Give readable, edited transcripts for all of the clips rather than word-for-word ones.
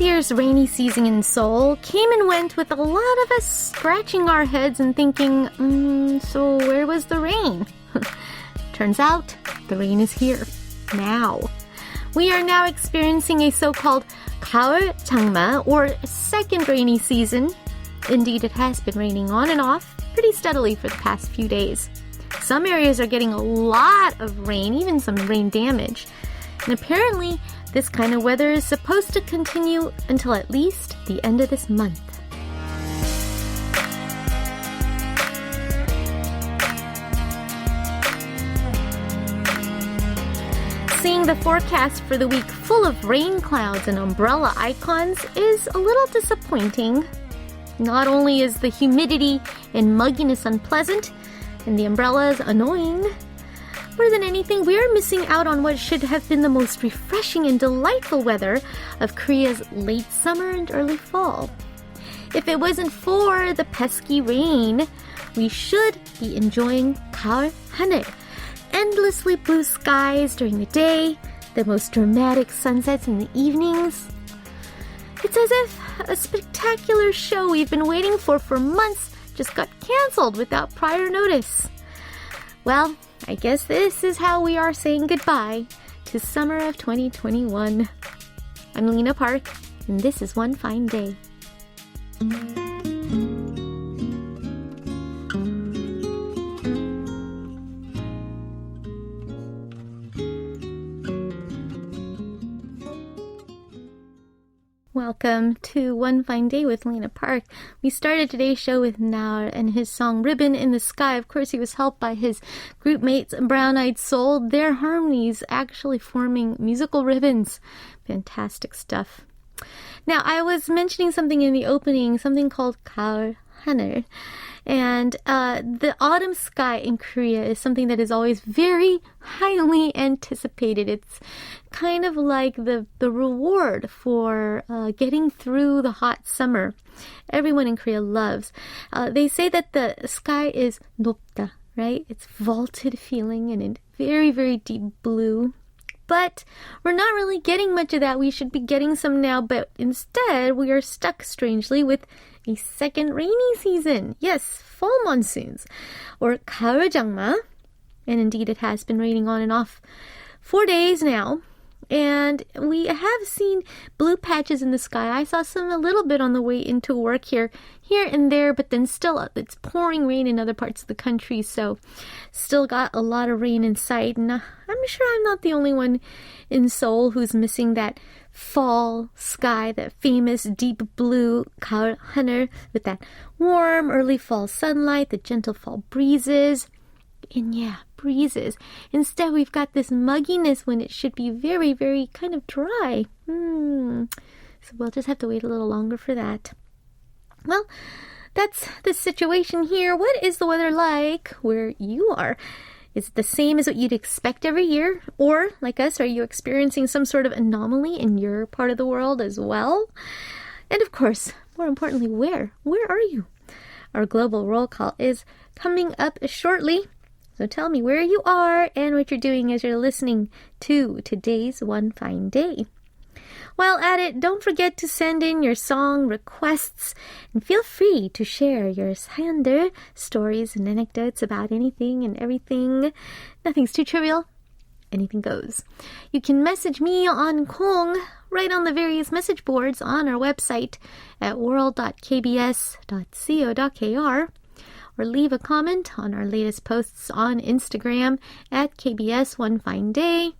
year's rainy season in Seoul came and went with a lot of us scratching our heads and thinking, so where was the rain? Turns out, the rain is here, now. We are now experiencing a so-called 가을 장마, or second rainy season. Indeed, it has been raining on and off pretty steadily for the past few days. Some areas are getting a lot of rain, even some rain damage. And apparently, this kind of weather is supposed to continue until at least the end of this month. Seeing the forecast for the week full of rain clouds and umbrella icons is a little disappointing. Not only is the humidity and mugginess unpleasant, and the umbrellas annoying, more than anything, we are missing out on what should have been the most refreshing and delightful weather of Korea's late summer and early fall. If it wasn't for the pesky rain, we should be enjoying 가을 하늘, endlessly blue skies during the day, the most dramatic sunsets in the evenings. It's as if a spectacular show we've been waiting for months just got canceled without prior notice. Well, I guess this is how we are saying goodbye to summer of 2021. I'm Lena Park, and this is One Fine Day. Welcome to One Fine Day with Lena Park. We started today's show with Naur and his song Ribbon in the Sky. Of course, he was helped by his group mates Brown Eyed Soul. Their harmonies actually forming musical ribbons. Fantastic stuff. Now, I was mentioning something in the opening, something called 가을 하늘. And the autumn sky in Korea is something that is always very highly anticipated. It's kind of like the reward for getting through the hot summer. Everyone in Korea loves. They say that the sky is 높다, right? It's vaulted feeling and in very, very deep blue. But we're not really getting much of that. We should be getting some now, but instead we are stuck strangely with a second rainy season. Yes, fall monsoons, or 가을 장마. And indeed, it has been raining on and off 4 days now. And we have seen blue patches in the sky. I saw some a little bit on the way into work here and there, but then still it's pouring rain in other parts of the country. So still got a lot of rain in sight. And I'm sure I'm not the only one in Seoul who's missing that fall sky, that famous deep blue 가을 하늘 with that warm early fall sunlight, the gentle fall breezes. And yeah, breezes. Instead, we've got this mugginess when it should be very, very kind of dry. So we'll just have to wait a little longer for that. Well, that's the situation here. What is the weather like where you are? Is it the same as what you'd expect every year? Or, like us, are you experiencing some sort of anomaly in your part of the world as well? And of course, more importantly, where? Where are you? Our global roll call is coming up shortly. So tell me where you are and what you're doing as you're listening to today's One Fine Day. While at it, don't forget to send in your song requests and feel free to share your 사연들, stories and anecdotes about anything and everything. Nothing's too trivial. Anything goes. You can message me on Kong right on the various message boards on our website at world.kbs.co.kr. or leave a comment on our latest posts on Instagram at KBS One Fine Day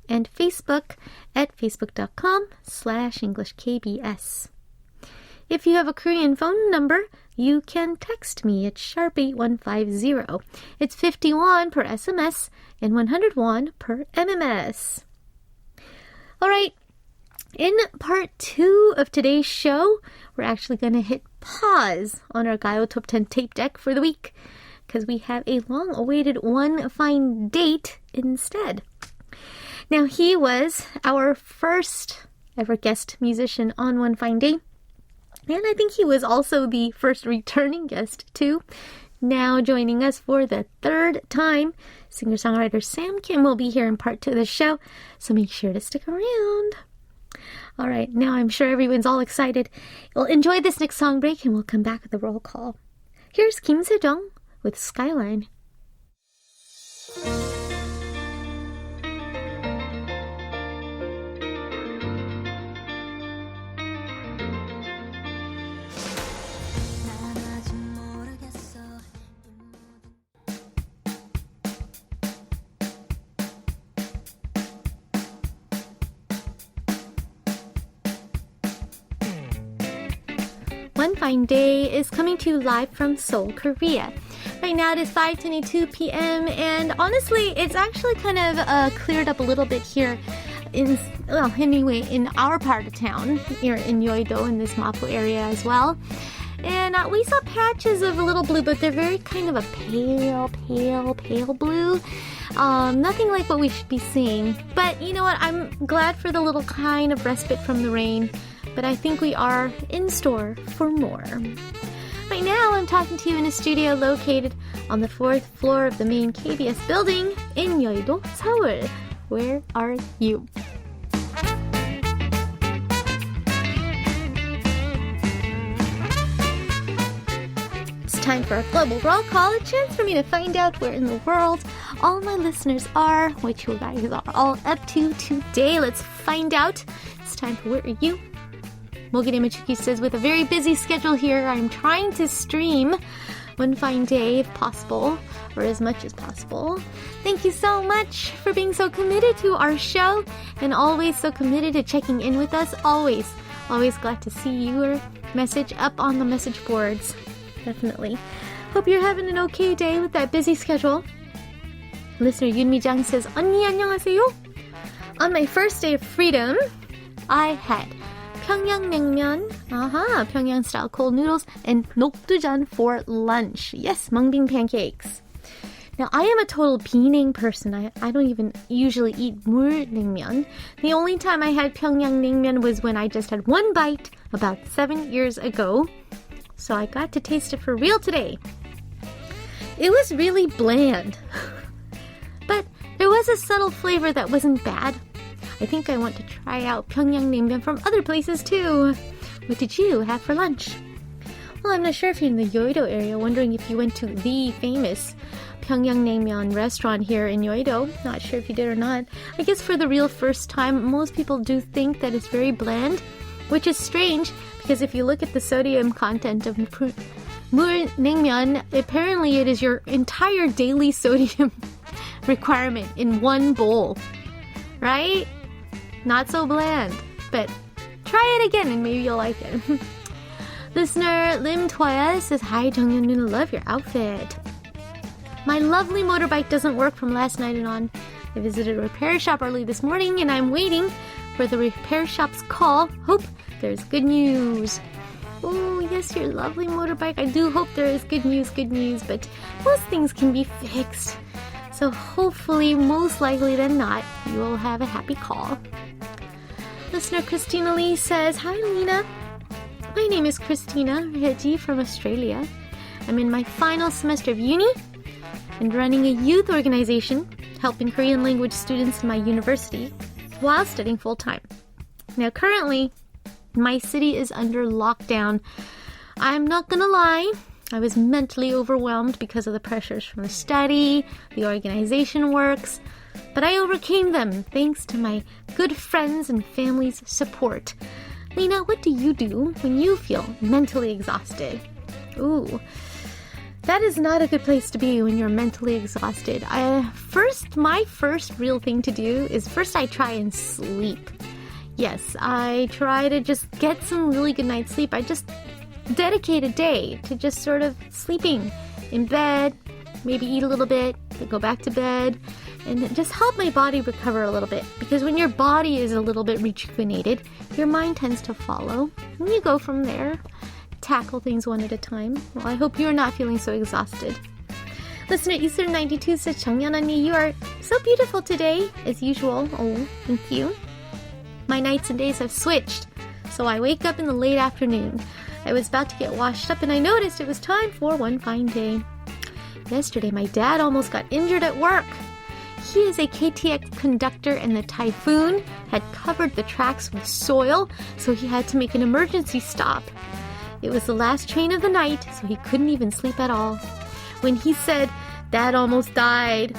and Facebook at facebook.com/EnglishKBS. If you have a Korean phone number, you can text me at #8150. It's 51 per SMS and 101 per MMS. All right. In part 2 of today's show, we're actually going to hit pause on our Gayo Top 10 tape deck for the week because we have a long-awaited One Fine Date instead. Now, he was our first ever guest musician on One Fine Day, and I think he was also the first returning guest, too. Now joining us for the third time, singer-songwriter Sam Kim will be here in part 2 of the show, so make sure to stick around. All right, now I'm sure everyone's all excited. We'll enjoy this next song break and we'll come back with the roll call. Here's Kim Se-jung with Skyline. One Fine Day is coming to you live from Seoul, Korea. Right now it is 5:22 p.m. and honestly, it's actually kind of cleared up a little bit here in our part of town, here in Yeouido, in this Mapo area as well. And we saw patches of a little blue, but they're very kind of a pale blue. Nothing like what we should be seeing. But you know what? I'm glad for the little kind of respite from the rain. But I think we are in store for more. Right now, I'm talking to you in a studio located on the 4th floor of the main KBS building in Yeouido, Seoul. Where are you? It's time for a global roll call, a chance for me to find out where in the world all my listeners are, what you guys are all up to today. Let's find out. It's time for Where Are You? Mogiri Michuki says, with a very busy schedule here, I'm trying to stream One Fine Day if possible, or as much as possible. Thank you so much for being so committed to our show and always so committed to checking in with us. Always glad to see your message up on the message boards. Definitely. Hope you're having an okay day with that busy schedule. Listener Yoonmi Jang says, 언니 안녕하세요. On my first day of freedom, I had 평양냉면, Pyongyang style cold noodles, and 녹두전 for lunch. Yes, mung-bean pancakes. Now, I am a total Bining person. I don't even usually eat 물냉면. The only time I had 평양냉면 was when I just had one bite about 7 years ago. So I got to taste it for real today. It was really bland. But there was a subtle flavor that wasn't bad. I think I want to try out 평양냉면 from other places too. What did you have for lunch? Well, I'm not sure if you're in the Yeouido area, wondering if you went to the famous 평양냉면 restaurant here in Yeouido. Not sure if you did or not. I guess for the real first time, most people do think that it's very bland, which is strange because if you look at the sodium content of 물냉면, apparently it is your entire daily sodium requirement in one bowl. Right? Not so bland, but try it again and maybe you'll like it. Listener Lim Toya says, Hi Junghyun, love your outfit. My lovely motorbike doesn't work from last night and on. I visited a repair shop early this morning and I'm waiting for the repair shop's call. Hope there's good news. Oh, yes, your lovely motorbike. I do hope there is good news, but most things can be fixed. So hopefully, most likely than not, you will have a happy call. Listener Christina Lee says, Hi Lena. My name is Christina Heji from Australia. I'm in my final semester of uni and running a youth organization helping Korean language students in my university while studying full-time. Now currently, my city is under lockdown. I'm not gonna lie, I was mentally overwhelmed because of the pressures from the study, the organization works, but I overcame them thanks to my good friends and family's support. Lena, what do you do when you feel mentally exhausted? Ooh, that is not a good place to be when you're mentally exhausted. My first real thing to do is I try and sleep. Yes, I try to just get some really good night's sleep. I just dedicate a day to just sort of sleeping in bed, maybe eat a little bit, then go back to bed, and just help my body recover a little bit. Because when your body is a little bit rejuvenated, your mind tends to follow. And you go from there, tackle things one at a time. Well, I hope you're not feeling so exhausted. Listener Easter92 says, 정연 언니, you are so beautiful today, as usual. Oh, thank you. My nights and days have switched, so I wake up in the late afternoon. I was about to get washed up and I noticed it was time for One Fine Day. Yesterday, my dad almost got injured at work. He is a KTX conductor and the typhoon had covered the tracks with soil, so he had to make an emergency stop. It was the last train of the night, so he couldn't even sleep at all. When he said, "Dad almost died,"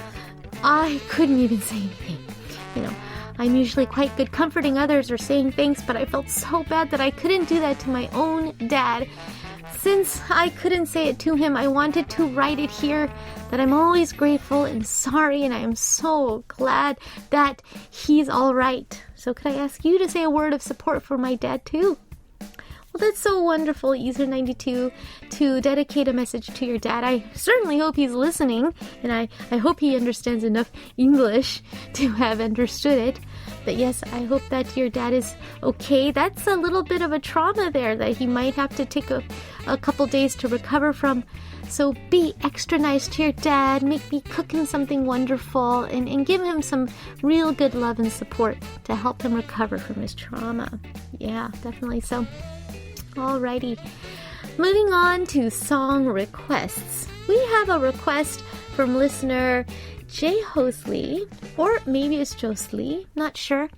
I couldn't even say anything. I'm usually quite good comforting others or saying thanks, but I felt so bad that I couldn't do that to my own dad. Since I couldn't say it to him, I wanted to write it here that I'm always grateful and sorry, and I am so glad that he's all right. So could I ask you to say a word of support for my dad too? Well, that's so wonderful, User92, to dedicate a message to your dad. I certainly hope he's listening, and I hope he understands enough English to have understood it. But yes, I hope that your dad is okay. That's a little bit of a trauma there that he might have to take a couple days to recover from. So be extra nice to your dad, maybe cook him something wonderful, and give him some real good love and support to help him recover from his trauma. Yeah, definitely so. Alrighty, moving on to song requests. We have a request from listener Jay Hosley, or maybe it's Josely, not sure.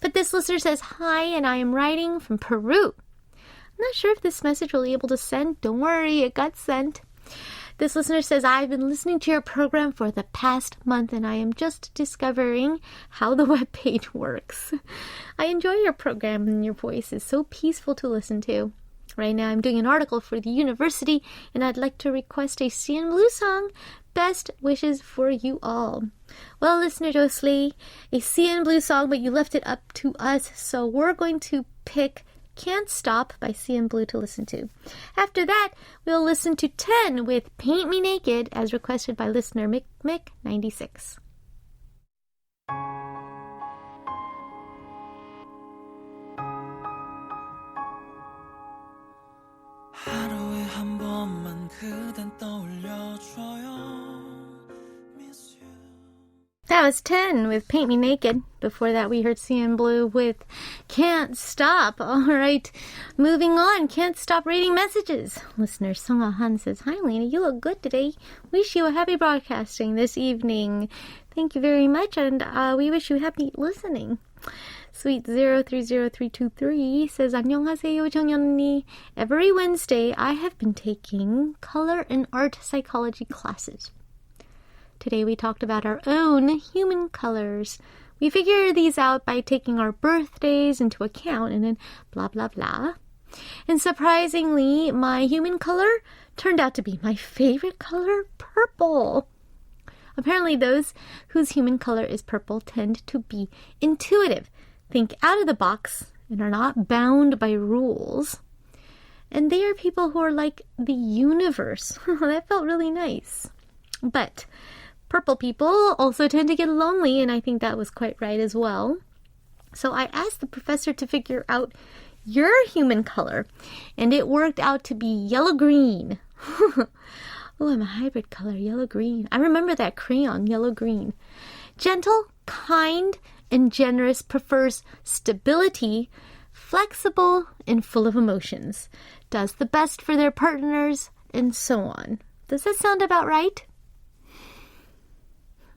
But this listener says, "Hi, and I am writing from Peru." I'm not sure if this message will be able to send. Don't worry, it got sent. This listener says, "I've been listening to your program for the past month, and I am just discovering how the webpage works. I enjoy your program, and your voice is so peaceful to listen to. Right now, I'm doing an article for the university, and I'd like to request a CN Blue song. Best wishes for you all." Well, listener Josely, a CN Blue song, but you left it up to us, so we're going to pick "Can't Stop" by CN Blue to listen to. After that, we'll listen to 10 with "Paint Me Naked" as requested by listener Mick96. 하루에 한 번만 그댄 떠올려줘요. Miss you. That was 10 with "Paint Me Naked." Before that, we heard CN Blue with "Can't Stop." All right, moving on. Can't stop reading messages. Listener Sunga Han says, "Hi, Lena. You look good today. Wish you a happy broadcasting this evening." Thank you very much, and we wish you happy listening. Sweet 030323 says, "안녕하세요, 정연니. Every Wednesday, I have been taking color and art psychology classes. Today we talked about our own human colors. We figure these out by taking our birthdays into account and then blah, blah, blah. And surprisingly, my human color turned out to be my favorite color, purple. Apparently those whose human color is purple tend to be intuitive, think out of the box, and are not bound by rules. And they are people who are like the universe." That felt really nice. But purple people also tend to get lonely, and I think that was quite right as well. So I asked the professor to figure out your human color, and it worked out to be yellow-green. Oh, I'm a hybrid color, yellow-green. I remember that crayon, yellow-green. Gentle, kind, and generous, prefers stability, flexible, and full of emotions, does the best for their partners, and so on. Does that sound about right?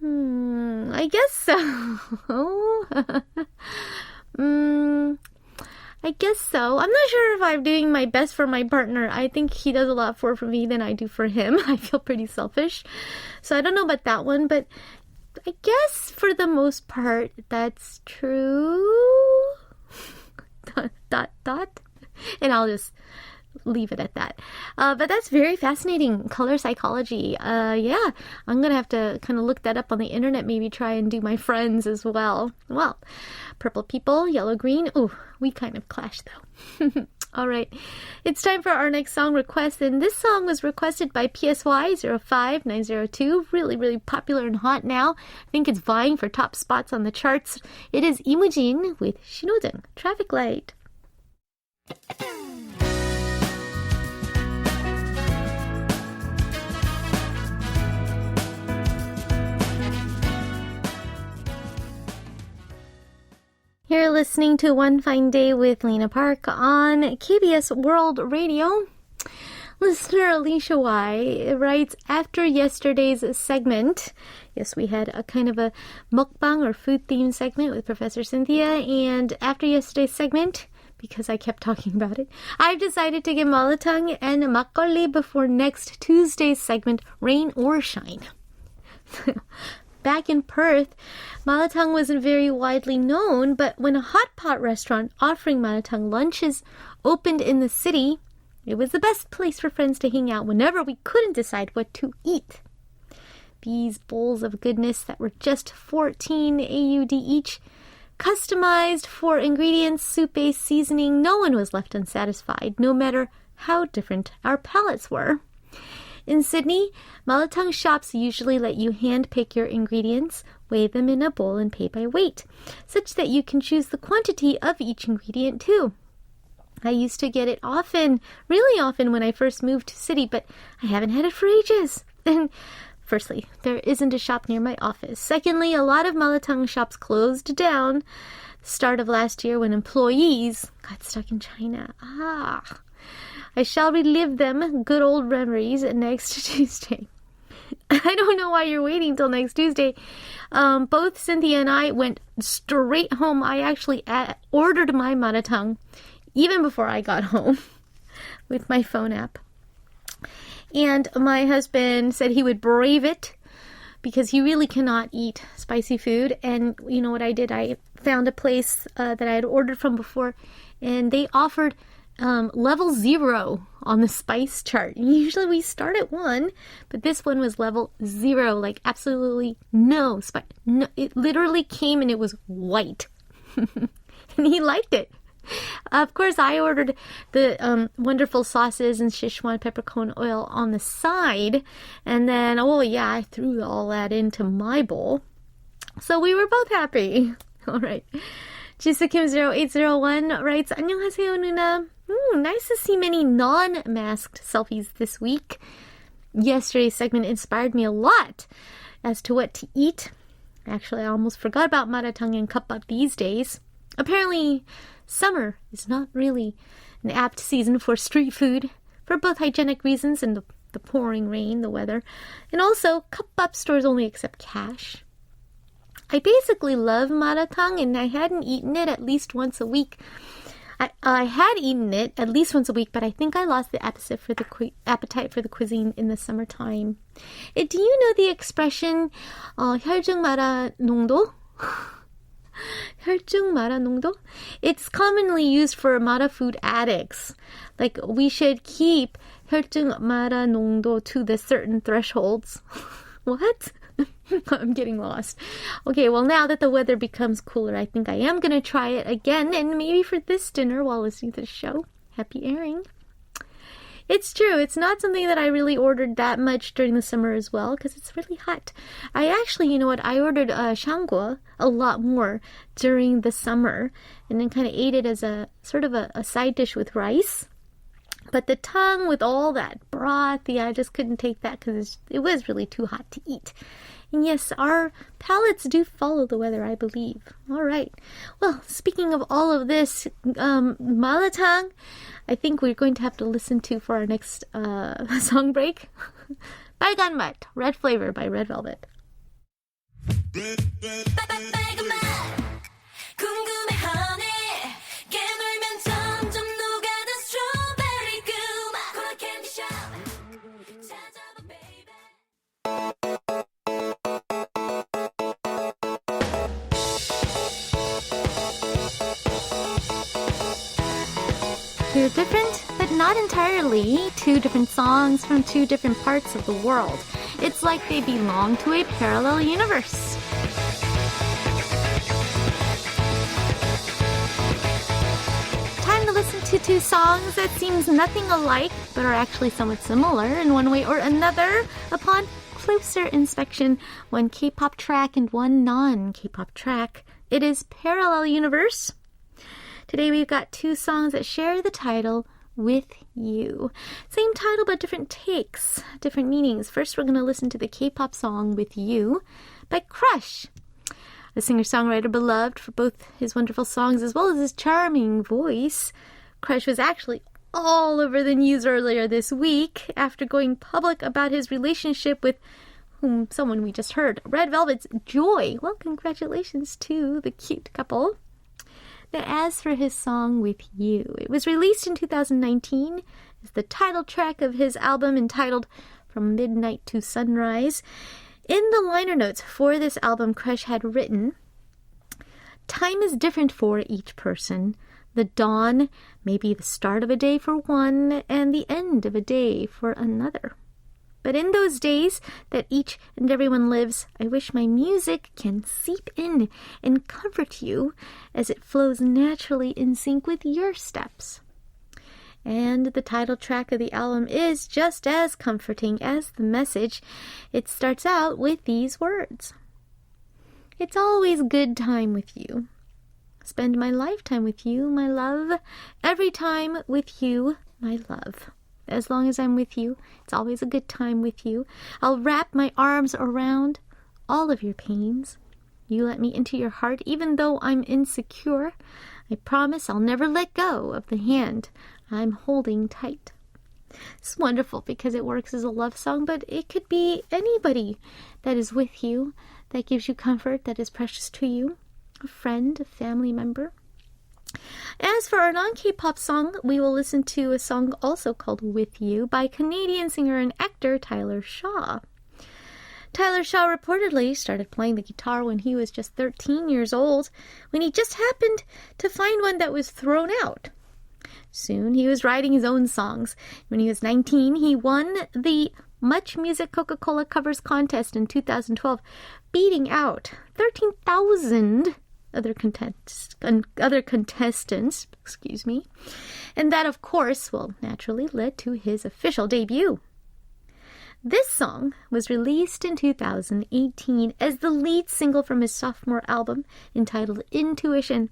I guess so. I guess so. I'm not sure if I'm doing my best for my partner. I think he does a lot more for me than I do for him. I feel pretty selfish. So I don't know about that one, but I guess for the most part, that's true. ... And I'll just leave it at that. But that's very fascinating. Color psychology. Yeah, I'm going to have to kind of look that up on the internet, maybe try and do my friends as well. Well, purple people, yellow, green. Ooh, we kind of clash though. All right, it's time for our next song request, and this song was requested by PSY05902. Really, really popular and hot now. I think it's vying for top spots on the charts. It is Imujin with 신호등, Traffic Light. You're listening to One Fine Day with Lena Park on KBS World Radio. Listener Alicia Y writes, after yesterday's segment, yes, we had a kind of a mukbang or food theme segment with Professor Cynthia, and after yesterday's segment, because I kept talking about it, I've decided to get malatang and makgeolli before next Tuesday's segment, rain or shine. Back in Perth, malatang wasn't very widely known, but when a hot pot restaurant offering malatang lunches opened in the city, it was the best place for friends to hang out whenever we couldn't decide what to eat. These bowls of goodness that were just 14 AUD each, customized for ingredients, soup-based seasoning, no one was left unsatisfied, no matter how different our palates were. In Sydney, malatang shops usually let you hand-pick your ingredients, weigh them in a bowl, and pay by weight, such that you can choose the quantity of each ingredient too. I used to get it often, really often when I first moved to city, but I haven't had it for ages. And firstly, there isn't a shop near my office. Secondly, a lot of malatang shops closed down start of last year when employees got stuck in China. I shall relive them good old memories next Tuesday. I don't know why you're waiting till next Tuesday. Both Cynthia and I went straight home. I actually ordered my malatang even before I got home with my phone app. And my husband said he would brave it because he really cannot eat spicy food. And you know what I did? I found a place that I had ordered from before, and they offered level 0 on the spice chart. Usually we start at 1, but this one was level 0, like absolutely no spice. No, it literally came and it was white. And he liked it. Of course, I ordered the wonderful sauces and Sichuan peppercorn oil on the side. And then, I threw all that into my bowl. So we were both happy. All right. Jisukim0801 writes, 안녕하세요, 누나. Nice to see many non-masked selfies this week. Yesterday's segment inspired me a lot as to what to eat. Actually, I almost forgot about maratang and kappap these days. Apparently, summer is not really an apt season for street food for both hygienic reasons and the pouring rain, the weather. And also, kappap stores only accept cash. I basically love maratang, and I hadn't eaten it at least once a week. I had eaten it at least once a week, but I think I lost the appetite for the cuisine in the summertime. Do you know the expression 혈중 마라 농도? 혈중 마라 농도? It's commonly used for mara food addicts. Like, we should keep 혈중 마라 농도 to the certain thresholds. What? I'm getting lost. Okay, well, now that the weather becomes cooler, I think I am going to try it again, and maybe for this dinner while listening to the show. Happy airing. It's true, it's not something that I really ordered that much during the summer as well, because it's really hot. I actually, I ordered shangguo a lot more during the summer, and then kind of ate it as a sort of a side dish with rice. But the tongue with all that broth, I just couldn't take that because it was really too hot to eat. And yes, our palates do follow the weather, I believe. All right. Well, speaking of all of this, malatang, I think we're going to have to listen to for our next song break. 빨간 맛, Red Flavor by Red Velvet. They're different, but not entirely. Two different songs from two different parts of the world. It's like they belong to a parallel universe. Time to listen to two songs that seems nothing alike, but are actually somewhat similar in one way or another upon closer inspection. One K-pop track and one non-K-pop track. It is Parallel Universe. Today we've got two songs that share the title, With You. Same title but different takes, different meanings. First we're going to listen to the K-pop song With You by Crush. A singer-songwriter beloved for both his wonderful songs as well as his charming voice. Crush was actually all over the news earlier this week after going public about his relationship with someone we just heard, Red Velvet's Joy. Well, congratulations to the cute couple. Now, as for his song With You, it was released in 2019 as the title track of his album entitled From Midnight to Sunrise. In the liner notes for this album, Crush had written, "Time is different for each person. The dawn may be the start of a day for one and the end of a day for another. But in those days that each and everyone lives, I wish my music can seep in and comfort you as it flows naturally in sync with your steps." And the title track of the album is just as comforting as the message. It starts out with these words. "It's always good time with you. Spend my lifetime with you, my love. Every time with you, my love. As long as I'm with you, it's always a good time with you. I'll wrap my arms around all of your pains. You let me into your heart even though I'm insecure. I promise I'll never let go of the hand I'm holding tight." It's wonderful because it works as a love song, but it could be anybody that is with you, that gives you comfort, that is precious to you. A friend, a family member. As for our non-K-pop song, we will listen to a song also called With You by Canadian singer and actor Tyler Shaw. Tyler Shaw reportedly started playing the guitar when he was just 13 years old, when he just happened to find one that was thrown out. Soon he was writing his own songs. When he was 19, he won the Much Music Coca-Cola Covers Contest in 2012, beating out 13,000 other contestants, and that, of course, naturally led to his official debut. This song was released in 2018 as the lead single from his sophomore album entitled Intuition.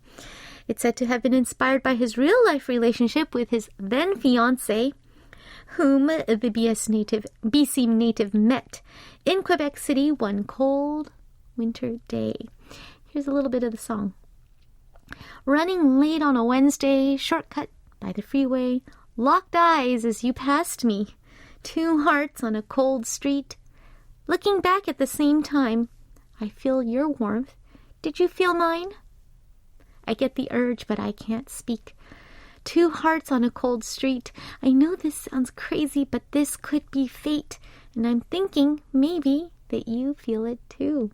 It's said to have been inspired by his real-life relationship with his then-fiancé, whom the BC native met in Quebec City one cold winter day. Here's a little bit of the song. "Running late on a Wednesday, shortcut by the freeway, locked eyes as you passed me, 2 hearts on a cold street. Looking back at the same time, I feel your warmth. Did you feel mine? I get the urge, but I can't speak. 2 hearts on a cold street. I know this sounds crazy, but this could be fate, and I'm thinking maybe that you feel it too."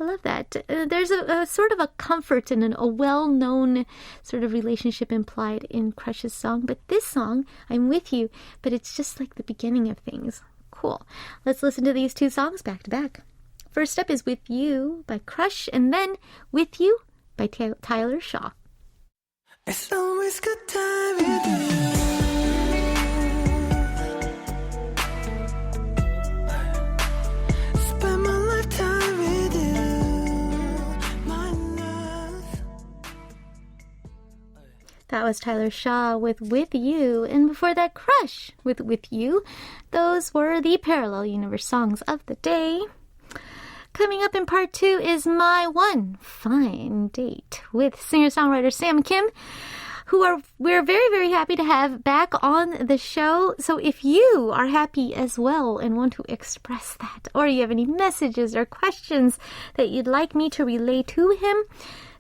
I love that. There's a sort of a comfort and a well-known sort of relationship implied in Crush's song. But this song, I'm with you, but it's just like the beginning of things. Cool. Let's listen to these 2 songs back to back. First up is With You by Crush, and then With You by Tyler Shaw. It's always good time with you. That was Tyler Shaw with You, and before that, Crush with You. Those were the Parallel Universe songs of the day. Coming up in part 2 is My One Fine Date with singer-songwriter Sam Kim, who we're very, very happy to have back on the show. So if you are happy as well and want to express that, or you have any messages or questions that you'd like me to relay to him,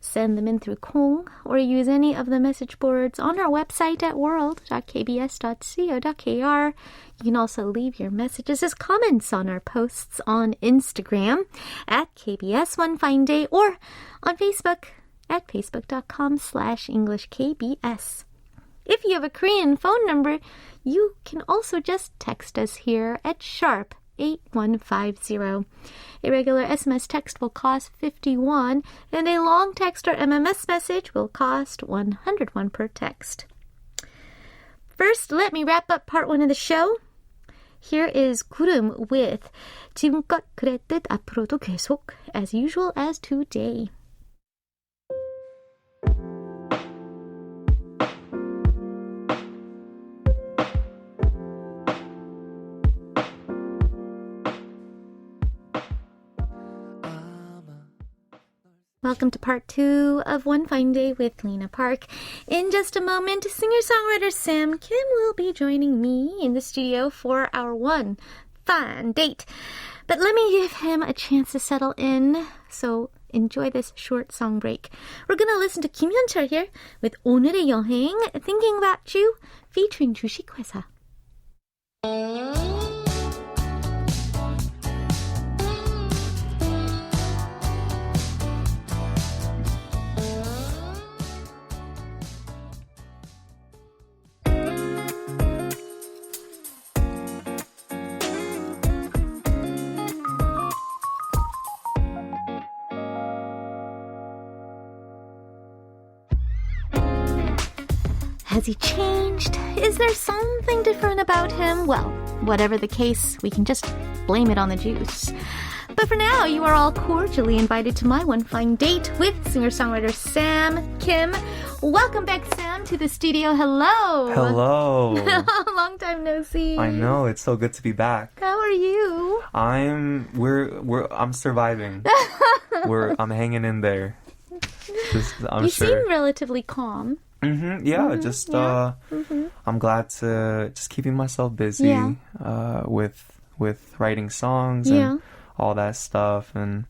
send them in through Kong or use any of the message boards on our website at world.kbs.co.kr. You can also leave your messages as comments on our posts on Instagram at KBS One Fine Day or on Facebook at facebook.com/EnglishKBS. If you have a Korean phone number, you can also just text us here at sharp 8150. A regular SMS text will cost 51, and a long text or MMS message will cost 101 per text. First, let me wrap up part 1 of the show. Here is 구름 with 지금껏 그랬듯 앞으로도 계속, as usual as today. Welcome to part 2 of One Fine Day with Lena Park. In just a moment, singer-songwriter Sam Kim will be joining me in the studio for our one fine date. But let me give him a chance to settle in, so enjoy this short song break. We're going to listen to Kim Hyun-chul here with 오늘의 여행, Thinking About You, featuring 주식회사. Has he changed? Is there something different about him? Well, whatever the case, we can just blame it on the juice. But for now, you are all cordially invited to my one fine date with singer-songwriter Sam Kim. Welcome back, Sam, to the studio. Hello. Hello. Long time no see. I know, it's so good to be back. How are you? I'm surviving. I'm hanging in there. You seem relatively calm. I'm glad to just keeping myself busy with writing songs and all that stuff, and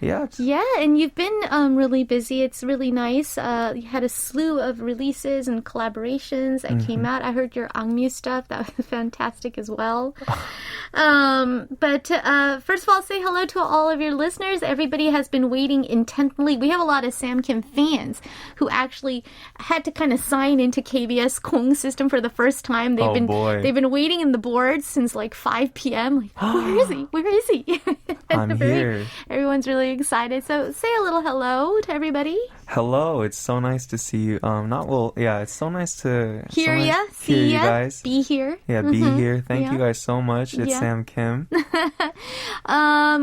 and you've been really busy. It's really nice. You had a slew of releases and collaborations that came out. I heard your Angmu stuff. That was fantastic as well. But first of all, say hello to all of your listeners. Everybody has been waiting intently. We have a lot of Sam Kim fans who actually had to kind of sign into KBS Kong system for the first time. They've been waiting in the boards since like 5 p.m. Like, where is he? Where is he? I'm here. Everyone's really excited. So say a little hello to everybody. Hello, it's so nice to see you. It's so nice to hear you guys. Be here. Yeah, be here. Thank you guys so much. It's Sam Kim.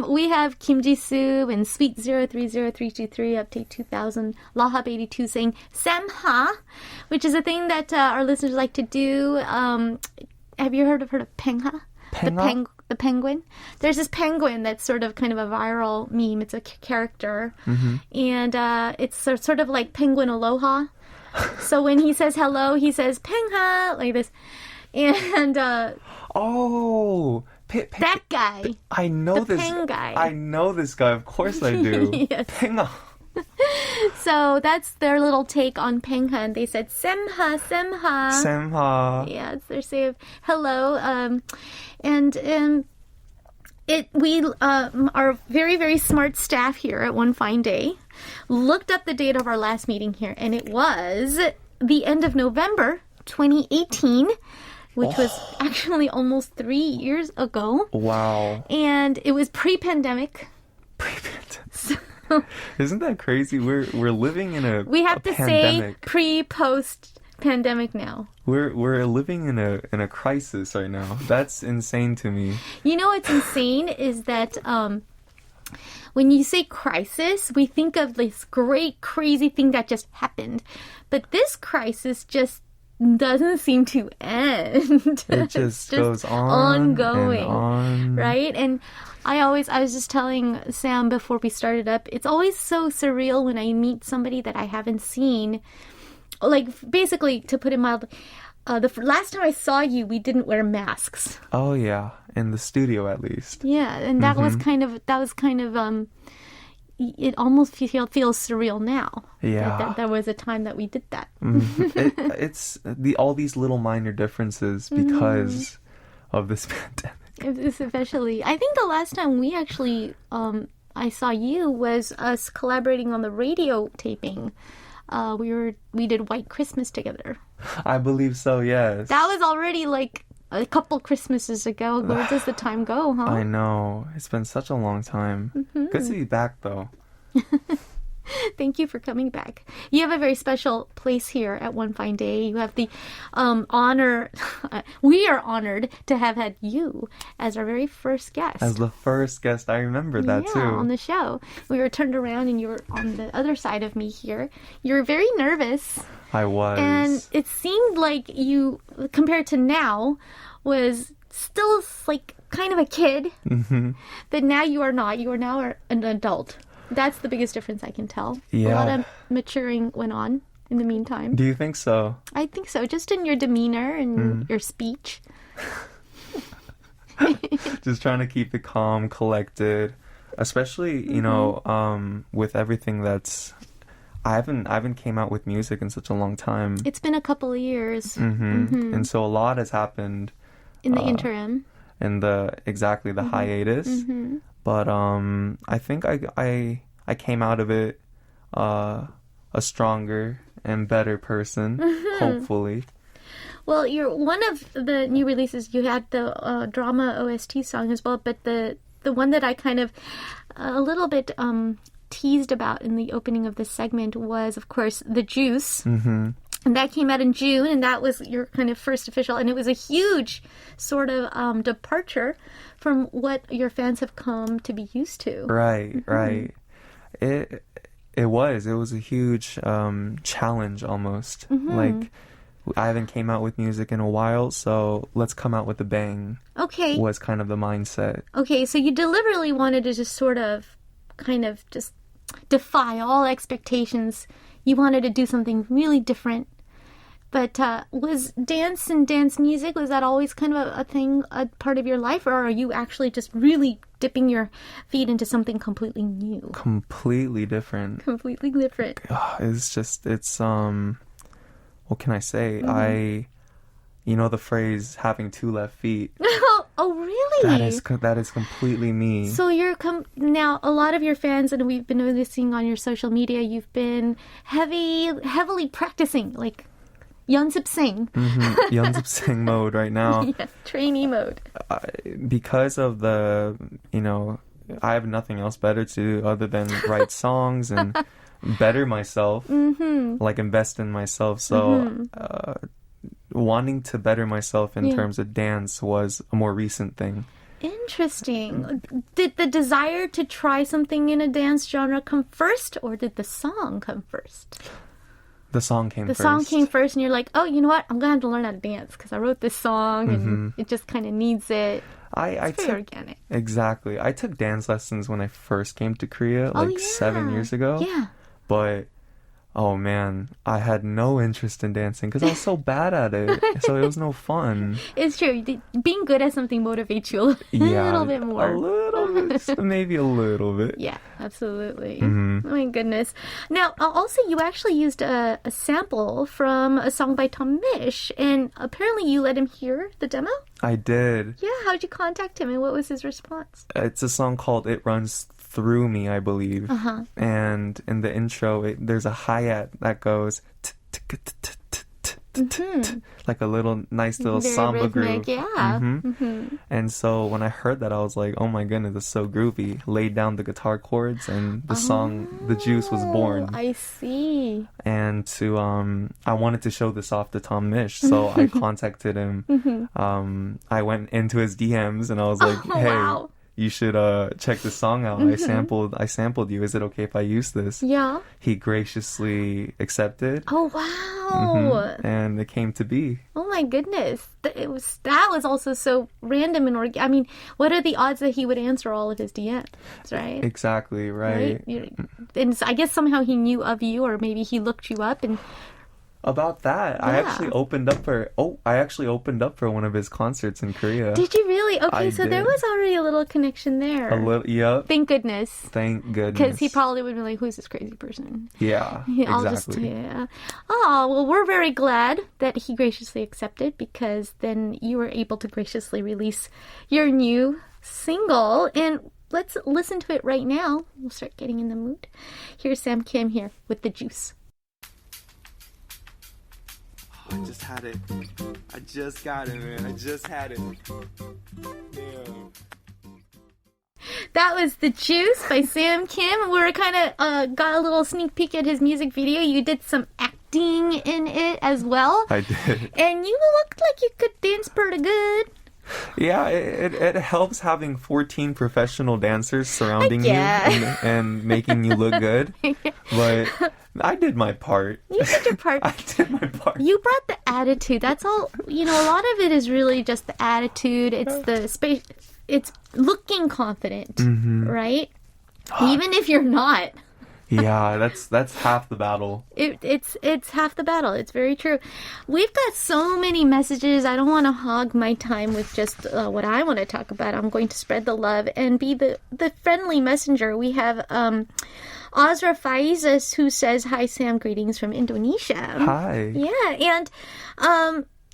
We have Kim Ji-soo and Sweet 030323 Update 2000 Lahab 82 saying Samha, which is a thing that our listeners like to do. Have you heard of Pengha? The penguin. There's this penguin that's sort of kind of a viral meme. It's a character. And it's sort of like penguin aloha. So when he says hello, he says pengha, like this. And that guy. I know the this peng guy. I know this guy. Of course I do. Yes. Pengha. So that's their little take on Pengha, and they said Semha. Semha. Yeah, it's their say of hello. Our very, very smart staff here at One Fine Day looked up the date of our last meeting here, and it was the end of November 2018, which was actually almost 3 years ago. Wow. And it was pre-pandemic. Isn't that crazy? We're living in a we have to pandemic. Say pre-post pandemic now. We're living in a crisis right now. That's insane to me. You know what's insane is that when you say crisis, we think of this great crazy thing that just happened, but this crisis just doesn't seem to end. It just goes on ongoing, and on. Right? And I was just telling Sam before we started up, it's always so surreal when I meet somebody that I haven't seen. Like, basically, to put it mildly, the last time I saw you, we didn't wear masks. Oh yeah, in the studio at least. Yeah, and that was kind of it almost feels surreal now. Yeah, that there was a time that we did that. It's all these little minor differences because of this pandemic. Especially, I think the last time we actually I saw you was us collaborating on the radio taping. We did White Christmas together. I believe so, yes. That was already like a couple Christmases ago. Where does the time go, huh? I know. It's been such a long time. Good to be back, though. Thank you for coming back. You have a very special place here at One Fine Day. You have the honor, we are honored to have had you as our very first guest. As the first guest, I remember that too. On the show. We were turned around and you were on the other side of me here. You were very nervous. I was. And it seemed like you, compared to now, was still like kind of a kid. But now you are not. You are now an adult. That's the biggest difference I can tell. Yeah. A lot of maturing went on in the meantime. Do you think so? I think so. Just in your demeanor and your speech. Just trying to keep it calm, collected. Especially, you know, with everything that's... I haven't came out with music in such a long time. It's been a couple of years. And so a lot has happened. In the interim. In the hiatus. But I think I came out of it a stronger and better person, hopefully. Well, you're one of the new releases. You had the drama OST song as well, but the one that I kind of a little bit teased about in the opening of this segment was, of course, The Juice. And that came out in June, and that was your kind of first official, and it was a huge sort of departure from what your fans have come to be used to. Right. It was a huge challenge almost. Like, I haven't came out with music in a while, so let's come out with a bang. Okay. Was kind of the mindset. Okay, so you deliberately wanted to just sort of kind of just defy all expectations. You wanted to do something really different. But was dance and dance music, was that always kind of a thing, a part of your life? Or are you actually just really dipping your feet into something completely new? Completely different. Completely different. It's what can I say? You know the phrase having two left feet. Oh, really? That is completely me. So you're now a lot of your fans, and we've been noticing on your social media, you've been heavily practicing, like 연습 생. 연습 생 mode right now. Yeah, trainee mode. Because of the, you know, I have nothing else better to do other than write songs and better myself, like invest in myself. So wanting to better myself in terms of dance was a more recent thing. Interesting. Did the desire to try something in a dance genre come first, or did the song come first? The song came first. The song came first, and you're like, oh, you know what? I'm going to have to learn how to dance because I wrote this song, and it just kind of needs it. It's very organic. Exactly. I took dance lessons when I first came to Korea, 7 years ago. Yeah. But, oh man, I had no interest in dancing because I was so bad at it. So it was no fun. It's true. Being good at something motivates you a little bit more. A little bit. Maybe a little bit. Yeah, absolutely. Oh my goodness. Now, also, you actually used a sample from a song by Tom Misch, and apparently you let him hear the demo? I did. Yeah, how'd you contact him, and what was his response? It's a song called It Runs Through Me, I believe. And in the intro, there's a hi-hat that goes like a nice little very samba rhythmic, groove. Yeah. And so when I heard that, I was like, oh my goodness, it's so groovy. Laid down the guitar chords, and the song The Juice was born. I see. And I wanted to show this off to Tom Misch, so I contacted him. I went into his DMs and I was like, hey, wow. You should check this song out. I sampled you. Is it okay if I use this? Yeah. He graciously accepted. Oh wow. And it came to be. Oh my goodness. That was also so random and I mean, what are the odds that he would answer all of his DMs, right? Exactly, right. And I guess somehow he knew of you, or maybe he looked you up and about that, I actually opened up for one of his concerts in Korea. Did you really? Okay, so there was already a little connection there. A little, yep. Thank goodness. Thank goodness. Because he probably would be like, "Who's this crazy person?" Yeah, exactly. Oh, well, we're very glad that he graciously accepted, because then you were able to graciously release your new single, and let's listen to it right now. We'll start getting in the mood. Here's Sam Kim here with The Juice. I just had it. I just got it, man. I just had it. Damn. That was The Juice by Sam Kim. We were kind of got a little sneak peek at his music video. You did some acting in it as well. I did. And you looked like you could dance pretty good. Yeah, it helps having 14 professional dancers surrounding you and making you look good. But I did my part. You did your part. I did my part. You brought the attitude. That's all. You know, a lot of it is really just the attitude. It's the space. It's looking confident, right? Even if you're not. Yeah, that's half the battle. It's half the battle. It's very true. We've got so many messages. I don't want to hog my time with just what I want to talk about. I'm going to spread the love and be the friendly messenger. We have Azra Faizas, who says, "Hi Sam, greetings from Indonesia." Hi. Yeah, and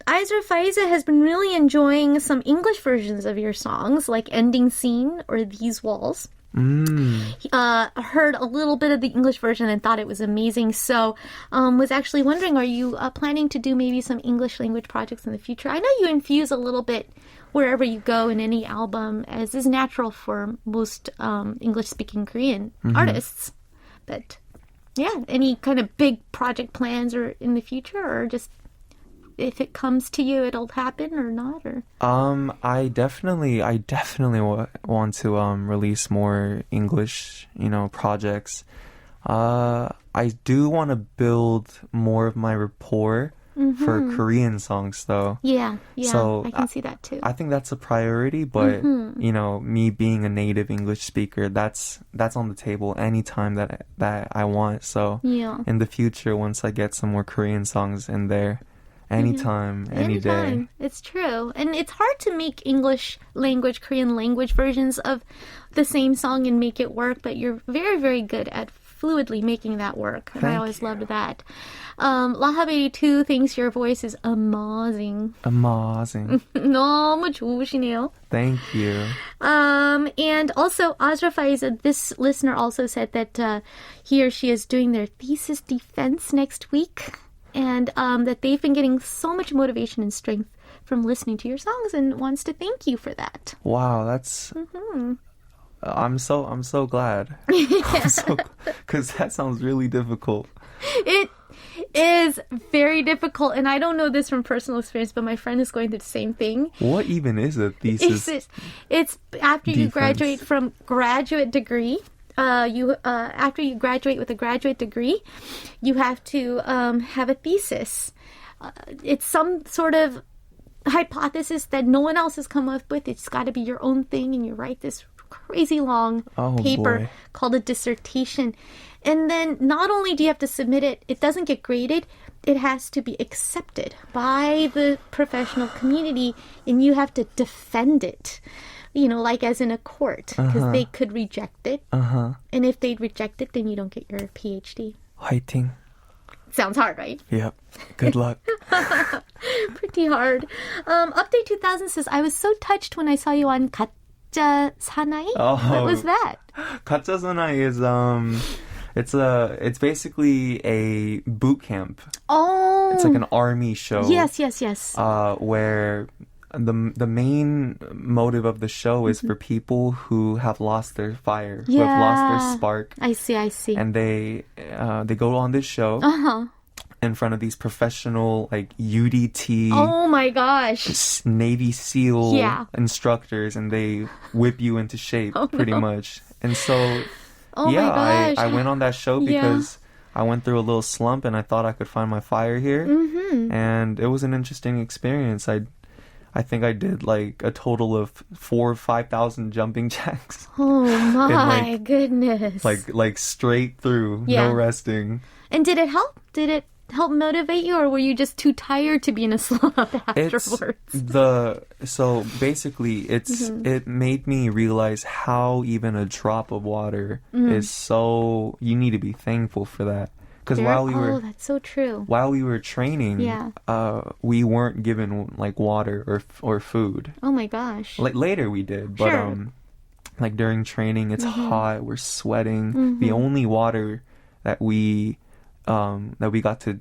Azra Faiza has been really enjoying some English versions of your songs, like "Ending Scene" or "These Walls." Heard a little bit of the English version and thought it was amazing. So was actually wondering, are you planning to do maybe some English language projects in the future? I know you infuse a little bit wherever you go in any album, as is natural for most English-speaking Korean artists. But yeah, any kind of big project plans or in the future, or just if it comes to you, it'll happen or not? Or I definitely want to release more English, projects. I do want to build more of my rapport for Korean songs, though. Yeah, so I can see that too. I think that's a priority, but me being a native English speaker, that's on the table anytime that I want. So in the future, once I get some more Korean songs in there. Anytime, any day. It's true. And it's hard to make English language, Korean language versions of the same song and make it work, but you're very, very good at fluidly making that work. And I always loved that. Lahab82 thinks your voice is amazing. Amazing. 너무 좋으시네요. Thank you. And also, Azra Faiza, this listener also said that he or she is doing their thesis defense next week. And that they've been getting so much motivation and strength from listening to your songs, and wants to thank you for that. Wow, that's. I'm so glad. Because that sounds really difficult. It is very difficult, and I don't know this from personal experience, but my friend is going through the same thing. What even is a thesis? It's after you graduate from graduate degree. After you graduate with a graduate degree, you have to have a thesis. It's some sort of hypothesis that no one else has come up with. It's got to be your own thing, and you write this crazy long paper called a dissertation. And then not only do you have to submit it, it doesn't get graded. It has to be accepted by the professional community, and you have to defend it. Like as in a court, because they could reject it. And if they reject it, then you don't get your PhD. Fighting. Sounds hard, right? Yep. Good luck. Pretty hard. Update 2000 says, I was so touched when I saw you on Gacha Sanai. What was that? Gacha Sanai is it's basically a boot camp. Oh. It's like an army show. Yes. Where the main motive of the show is for people who have lost their fire, who have lost their spark. I see. And they go on this show in front of these professional, like, UDT. Oh my gosh. Navy SEAL instructors, and they whip you into shape, pretty much. And so, I went on that show because I went through a little slump and I thought I could find my fire here. And it was an interesting experience. I think I did like a total of 4,000 or 5,000 jumping jacks. Oh my goodness! Like straight through, no resting. And did it help? Did it help motivate you, or were you just too tired to be in a slump afterwards? So basically, it made me realize how even a drop of water is so. You need to be thankful for that. Because that's so true. While we were training, we weren't given like water or food. Oh my gosh! Like later we did, but like during training, it's hot. We're sweating. The only water that we got to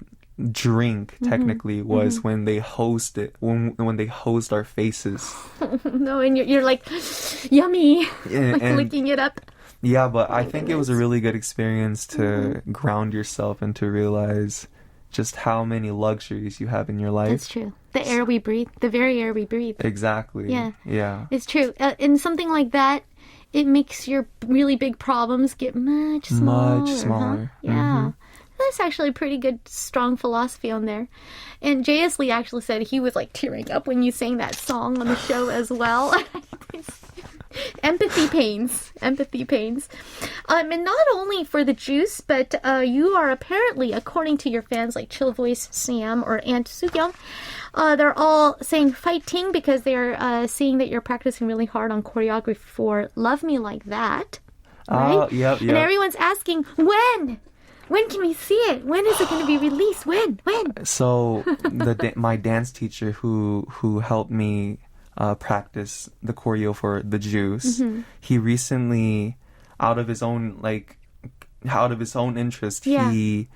drink technically was when they hosed it when they hosed our faces. No, and you're like yummy, and licking it up. Yeah, but I think it was a really good experience to ground yourself and to realize just how many luxuries you have in your life. That's true. The air we breathe, the very air we breathe. Exactly. Yeah. It's true. And something like that, it makes your really big problems get much smaller. Much smaller. Huh? Yeah. That's actually a pretty good, strong philosophy on there. And J.S. Lee actually said he was like tearing up when you sang that song on the show as well. Empathy pains. And not only for the Juice, but you are apparently, according to your fans like Chill Voice Sam or Aunt Sookyung, they're all saying fighting because they're seeing that you're practicing really hard on choreography for Love Me Like That. Right? Yep. And everyone's asking, when? When can we see it? When is it going to be released? When? So my dance teacher who helped me practice the choreo for The Juice, he recently, out of his own interest, he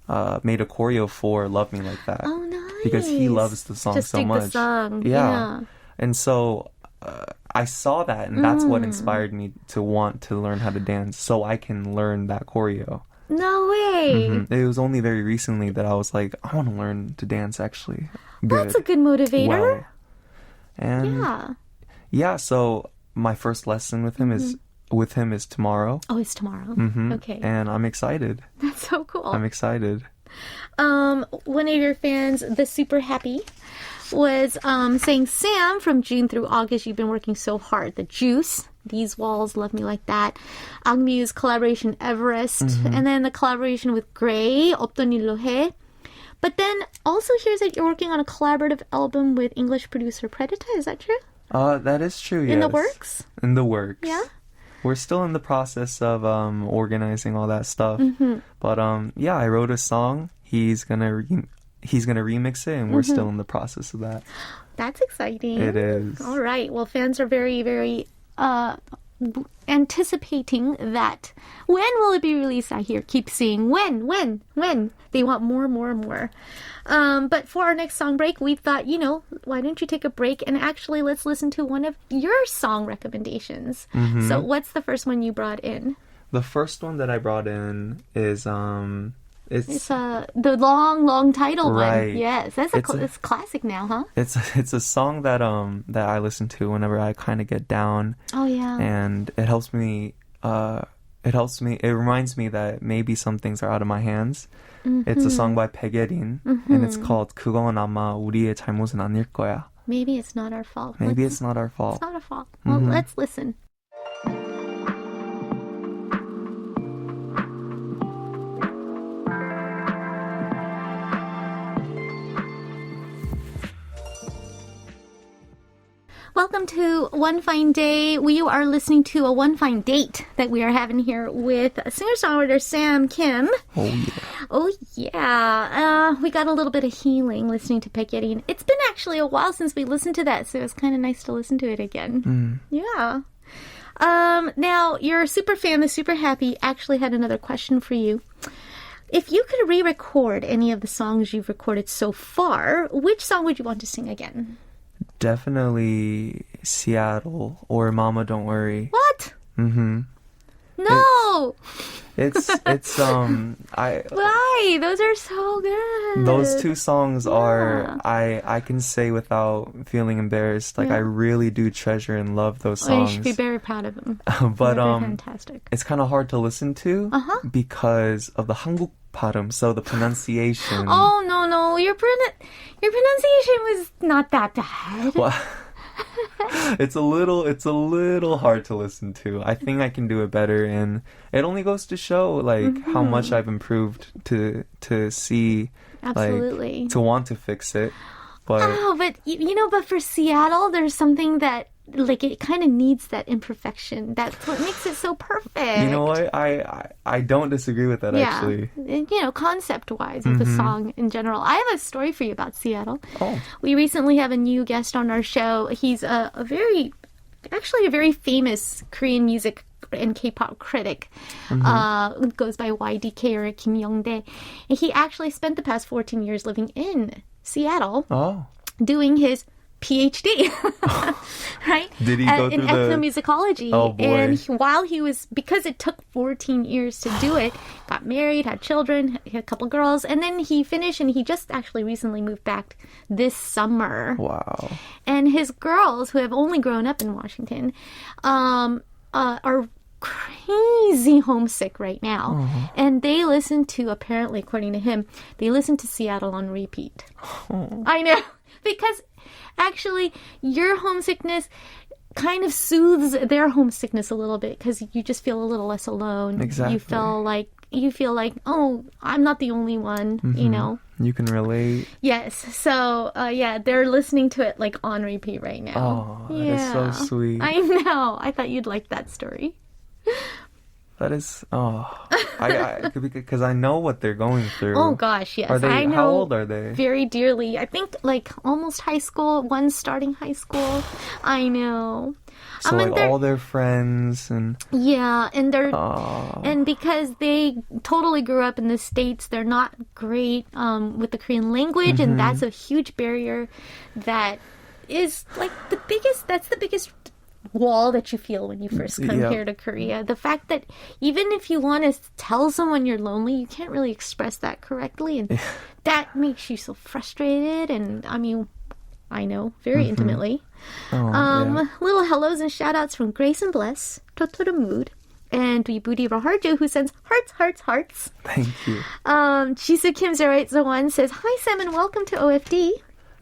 made a choreo for Love Me Like That. Oh, nice. Because he loves the song so much. The song. Yeah. And so I saw that, and that's what inspired me to want to learn how to dance so I can learn that choreo. No way. It was only very recently that I was like, I want to learn to dance actually. Good. That's a good motivator. Well. And yeah, so my first lesson with him is tomorrow. Oh, it's tomorrow. Okay. And I'm excited. That's so cool. I'm excited. One of your fans, the Super Happy, was saying, Sam, from June through August, you've been working so hard. The Juice, These Walls, Love Me Like That, Angmyu's collaboration Everest, and then the collaboration with Gray, 없던 일로 해. But then also here's that you're working on a collaborative album with English producer Predator. Is that true? That is true, yes. In the works? In the works. Yeah? We're still in the process of organizing all that stuff. But yeah, I wrote a song. He's gonna remix it, and we're still in the process of that. That's exciting. It is. All right. Well, fans are very, very anticipating that. When will it be released? I keep seeing when. They want more. But for our next song break, we thought, why don't you take a break and actually let's listen to one of your song recommendations. So what's the first one you brought in? The first one that I brought in is it's the long title right. one. Yes, it's classic now, huh? It's a song that I listen to whenever I kind of get down. Oh yeah. And it helps me. It reminds me that maybe some things are out of my hands. It's a song by Pegerin, and it's called 그건 아마 우리의 잘못은 아닐 거야. Maybe it's not our fault. It's not our fault. It's not our fault. Well, let's listen. Welcome to One Fine Day. We are listening to a one fine date that we are having here with singer-songwriter Sam Kim. Oh yeah. We got a little bit of healing listening to Pegerin. It's been actually a while since we listened to that, so it was kind of nice to listen to it again. Yeah. Now, your super fan, the Super Happy, actually had another question for you. If you could re-record any of the songs you've recorded so far, which song would you want to sing again? Definitely Seattle or Mama Don't Worry. What? No! It's Why? Those are so good. Those two songs are, I can say without feeling embarrassed, I really do treasure and love those songs. You should be very proud of them. But they're fantastic. It's kind of hard to listen to because of the 한국 발음, so the pronunciation. Oh no, your pronunciation was not that bad. Well, it's a little hard to listen to. I think I can do it better, and it only goes to show how much I've improved to see, absolutely, to want to fix it. But but for Seattle, there's something that it kind of needs that imperfection. That's what makes it so perfect. You know what? I don't disagree with that, actually. Concept-wise of the song in general. I have a story for you about Seattle. Oh. We recently have a new guest on our show. He's a very famous Korean music and K-pop critic. Goes by YDK or Kim Youngdae. And he actually spent the past 14 years living in Seattle. Oh. Doing his PhD, right? Did he go in through ethnomusicology? Oh boy! And because it took 14 years to do it, got married, had children, had a couple girls, and then he finished, and he just actually recently moved back this summer. Wow! And his girls, who have only grown up in Washington, are crazy homesick right now. And they listen to, apparently, according to him, they listen to Seattle on repeat. I know. Because actually, your homesickness kind of soothes their homesickness a little bit because you just feel a little less alone. Exactly. You feel like, oh, I'm not the only one, you know. You can relate. Yes. So, they're listening to it like on repeat right now. Oh, that is so sweet. I know. I thought you'd like that story. That is, because I know what they're going through. Oh gosh, yes. I know. How old are they? Very dearly. I think like almost high school, one's starting high school. I know. So like all their friends and... Yeah, and they're... And because they totally grew up in the States, they're not great with the Korean language, and that's a huge barrier that is like the biggest wall that you feel when you first come here to Korea. The fact that even if you want to tell someone you're lonely, you can't really express that correctly, and that makes you so frustrated. And I mean, I know very intimately. Little hellos and shout outs from Grace and Bless, Totoro Mood, and Dweebooty Raharjo, who sends hearts, hearts, hearts. Thank you. Jisoo Kim 0801 says, hi Sam and welcome to OFD.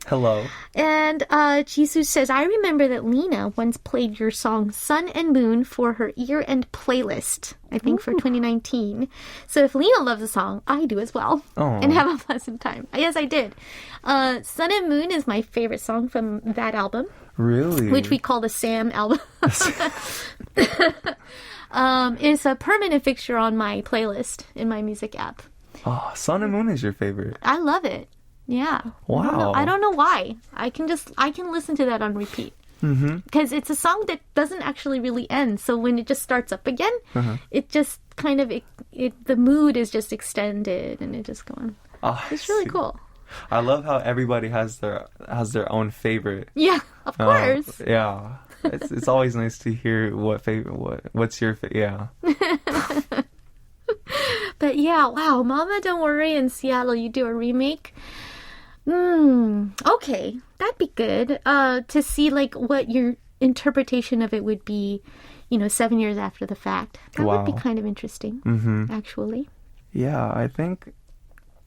Hello. And Jisoo says, I remember that Lena once played your song Sun and Moon for her year-end playlist, I think for 2019. So if Lena loves a song, I do as well. Aww. And have a pleasant time. Yes, I did. Sun and Moon is my favorite song from that album. Really? Which we call the Sam album. It's a permanent fixture on my playlist in my music app. Oh, Sun and Moon is your favorite. I love it. Yeah. Wow. I don't know why. I can listen to that on repeat. Because it's a song that doesn't actually really end. So when it just starts up again, it just kind of, the mood is just extended and it just going. Oh, it's really cool. I love how everybody has their own favorite. Yeah, of course. Yeah. It's always nice to hear what's your favorite. Yeah. But yeah, wow, Mama Don't Worry in Seattle, you do a remake. Okay, that'd be good. To see like what your interpretation of it would be, 7 years after the fact. That would be kind of interesting, actually. Yeah, I think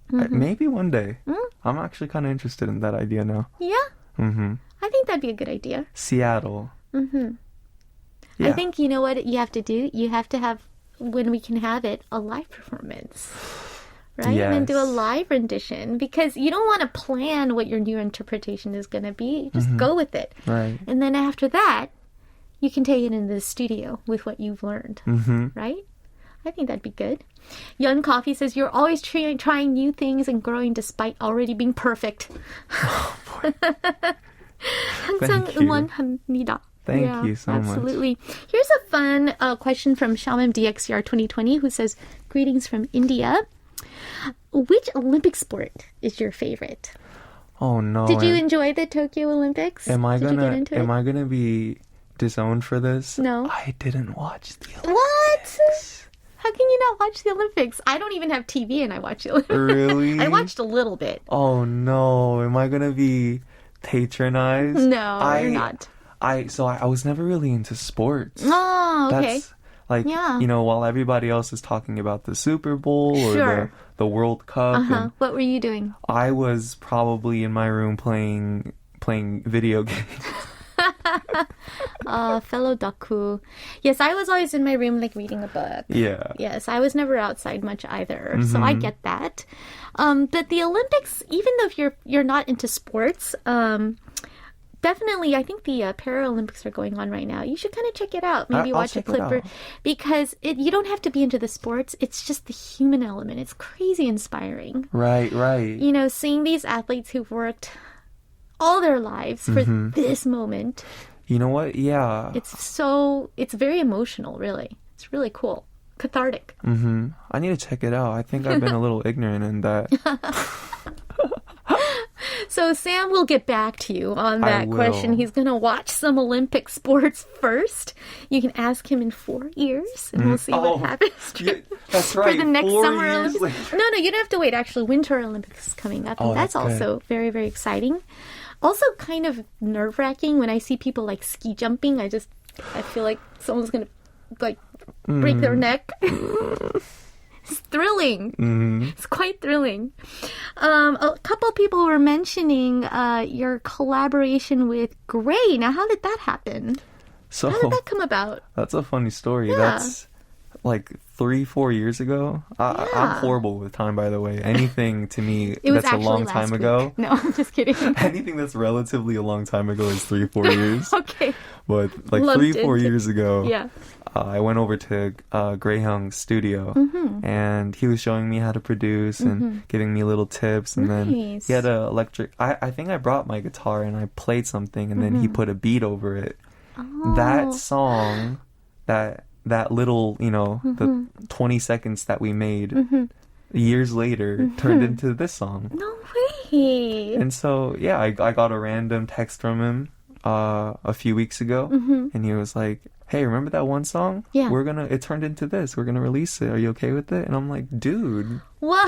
maybe one day. I'm actually kind of interested in that idea now. Yeah? I think that'd be a good idea. Seattle. Yeah. I think, you know what you have to do? You have to have, when we can have it, a live performance. Right? Yes. And then do a live rendition, because you don't want to plan what your new interpretation is going to be. Just go with it. Right. And then after that, you can take it into the studio with what you've learned. Right? I think that'd be good. Yun Coffee says, you're always trying new things and growing despite already being perfect. 항상 응원합니다. Thank you so absolutely. Much. Here's a fun question from Xiaomim DXCR 2020 who says, greetings from India. Which Olympic sport is your favorite? Oh no. Did you enjoy the Tokyo Olympics? Am I gonna be disowned for this? No. I didn't watch the Olympics. What? How can you not watch the Olympics? I don't even have TV and I watch the Olympics. Really? I watched a little bit. Oh no. Am I gonna be patronized? No, you're not. I was never really into sports. Oh, okay. That's like, while everybody else is talking about the Super Bowl or the World Cup. What were you doing? I was probably in my room playing video games. Fellow Daku. Yes, I was always in my room like reading a book. Yeah. Yes, I was never outside much either. So I get that. But the Olympics, even though you're not into sports, definitely, I think the Paralympics are going on right now. You should kind of check it out. Maybe watch a clip, because you don't have to be into the sports. It's just the human element. It's crazy inspiring. Right. Seeing these athletes who've worked all their lives for this moment. You know what? Yeah. It's very emotional, really. It's really cool. Cathartic. I need to check it out. I think I've been a little ignorant in that. So Sam will get back to you on that question. He's going to watch some Olympic sports first. You can ask him in 4 years, and we'll see what happens. That's right. For the next 4 Summer years Olympics. No, you don't have to wait. Actually, Winter Olympics is coming up, and that's also very, very exciting. Also kind of nerve-wracking when I see people like ski jumping. I feel like someone's going to break their neck. It's thrilling. It's quite thrilling. A couple people were mentioning your collaboration with Gray. Now, how did that happen? So how did that come about? That's a funny story. Yeah. That's like 3-4 years ago. I'm horrible with time, by the way. Anything to me that's a long time ago. No, I'm just kidding. Anything that's relatively a long time ago is 3-4 years. Okay. But like Lumped 3-4 into- years ago, Yeah. I went over to Gray Hyung's studio, and he was showing me how to produce and giving me little tips. And then Nice. he had a electric. I think I brought my guitar and I played something, and then he put a beat over it. Oh. That song, that little, the 20 seconds that we made years later turned into this song. No way. And so, yeah, I got a random text from him a few weeks ago, and he was like, hey, remember that one song? Yeah. It turned into this. We're gonna release it. Are you okay with it? And I'm like, dude, Wow.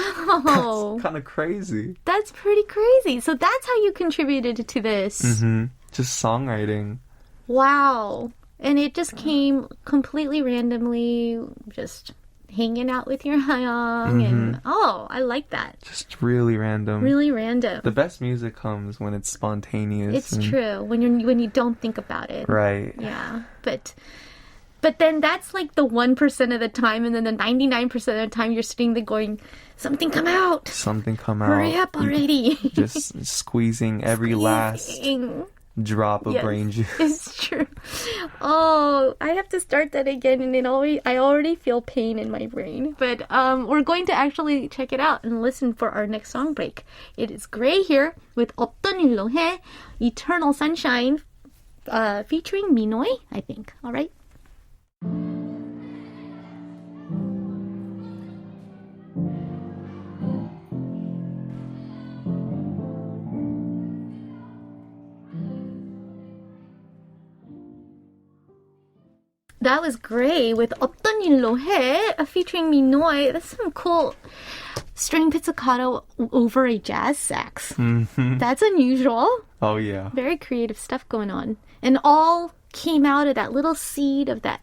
that's kind of crazy. That's pretty crazy. So that's how you contributed to this. Just songwriting. Wow. And it just came completely randomly, just hanging out with your Hyung. And I like that. Just really random. Really random. The best music comes when it's spontaneous. It's and- true. When you don't think about it. Right. Yeah. But then that's like the 1% of the time, and then the 99% of the time you're sitting there going, something come out. Something come out. Hurry up already. Just squeezing every last drop of Yes, brain juice. It's true. Oh, I have to start that again, and I already feel pain in my brain. But we're going to actually check it out and listen for our next song break. It is Gray here with 어떤 일로 해, Eternal Sunshine, featuring Minoi, I think. All right. That was Gray with 어떤 일로 해, featuring Minoi. That's some cool string pizzicato over a jazz sax. That's unusual. Oh, yeah. Very creative stuff going on. And all came out of that little seed of that,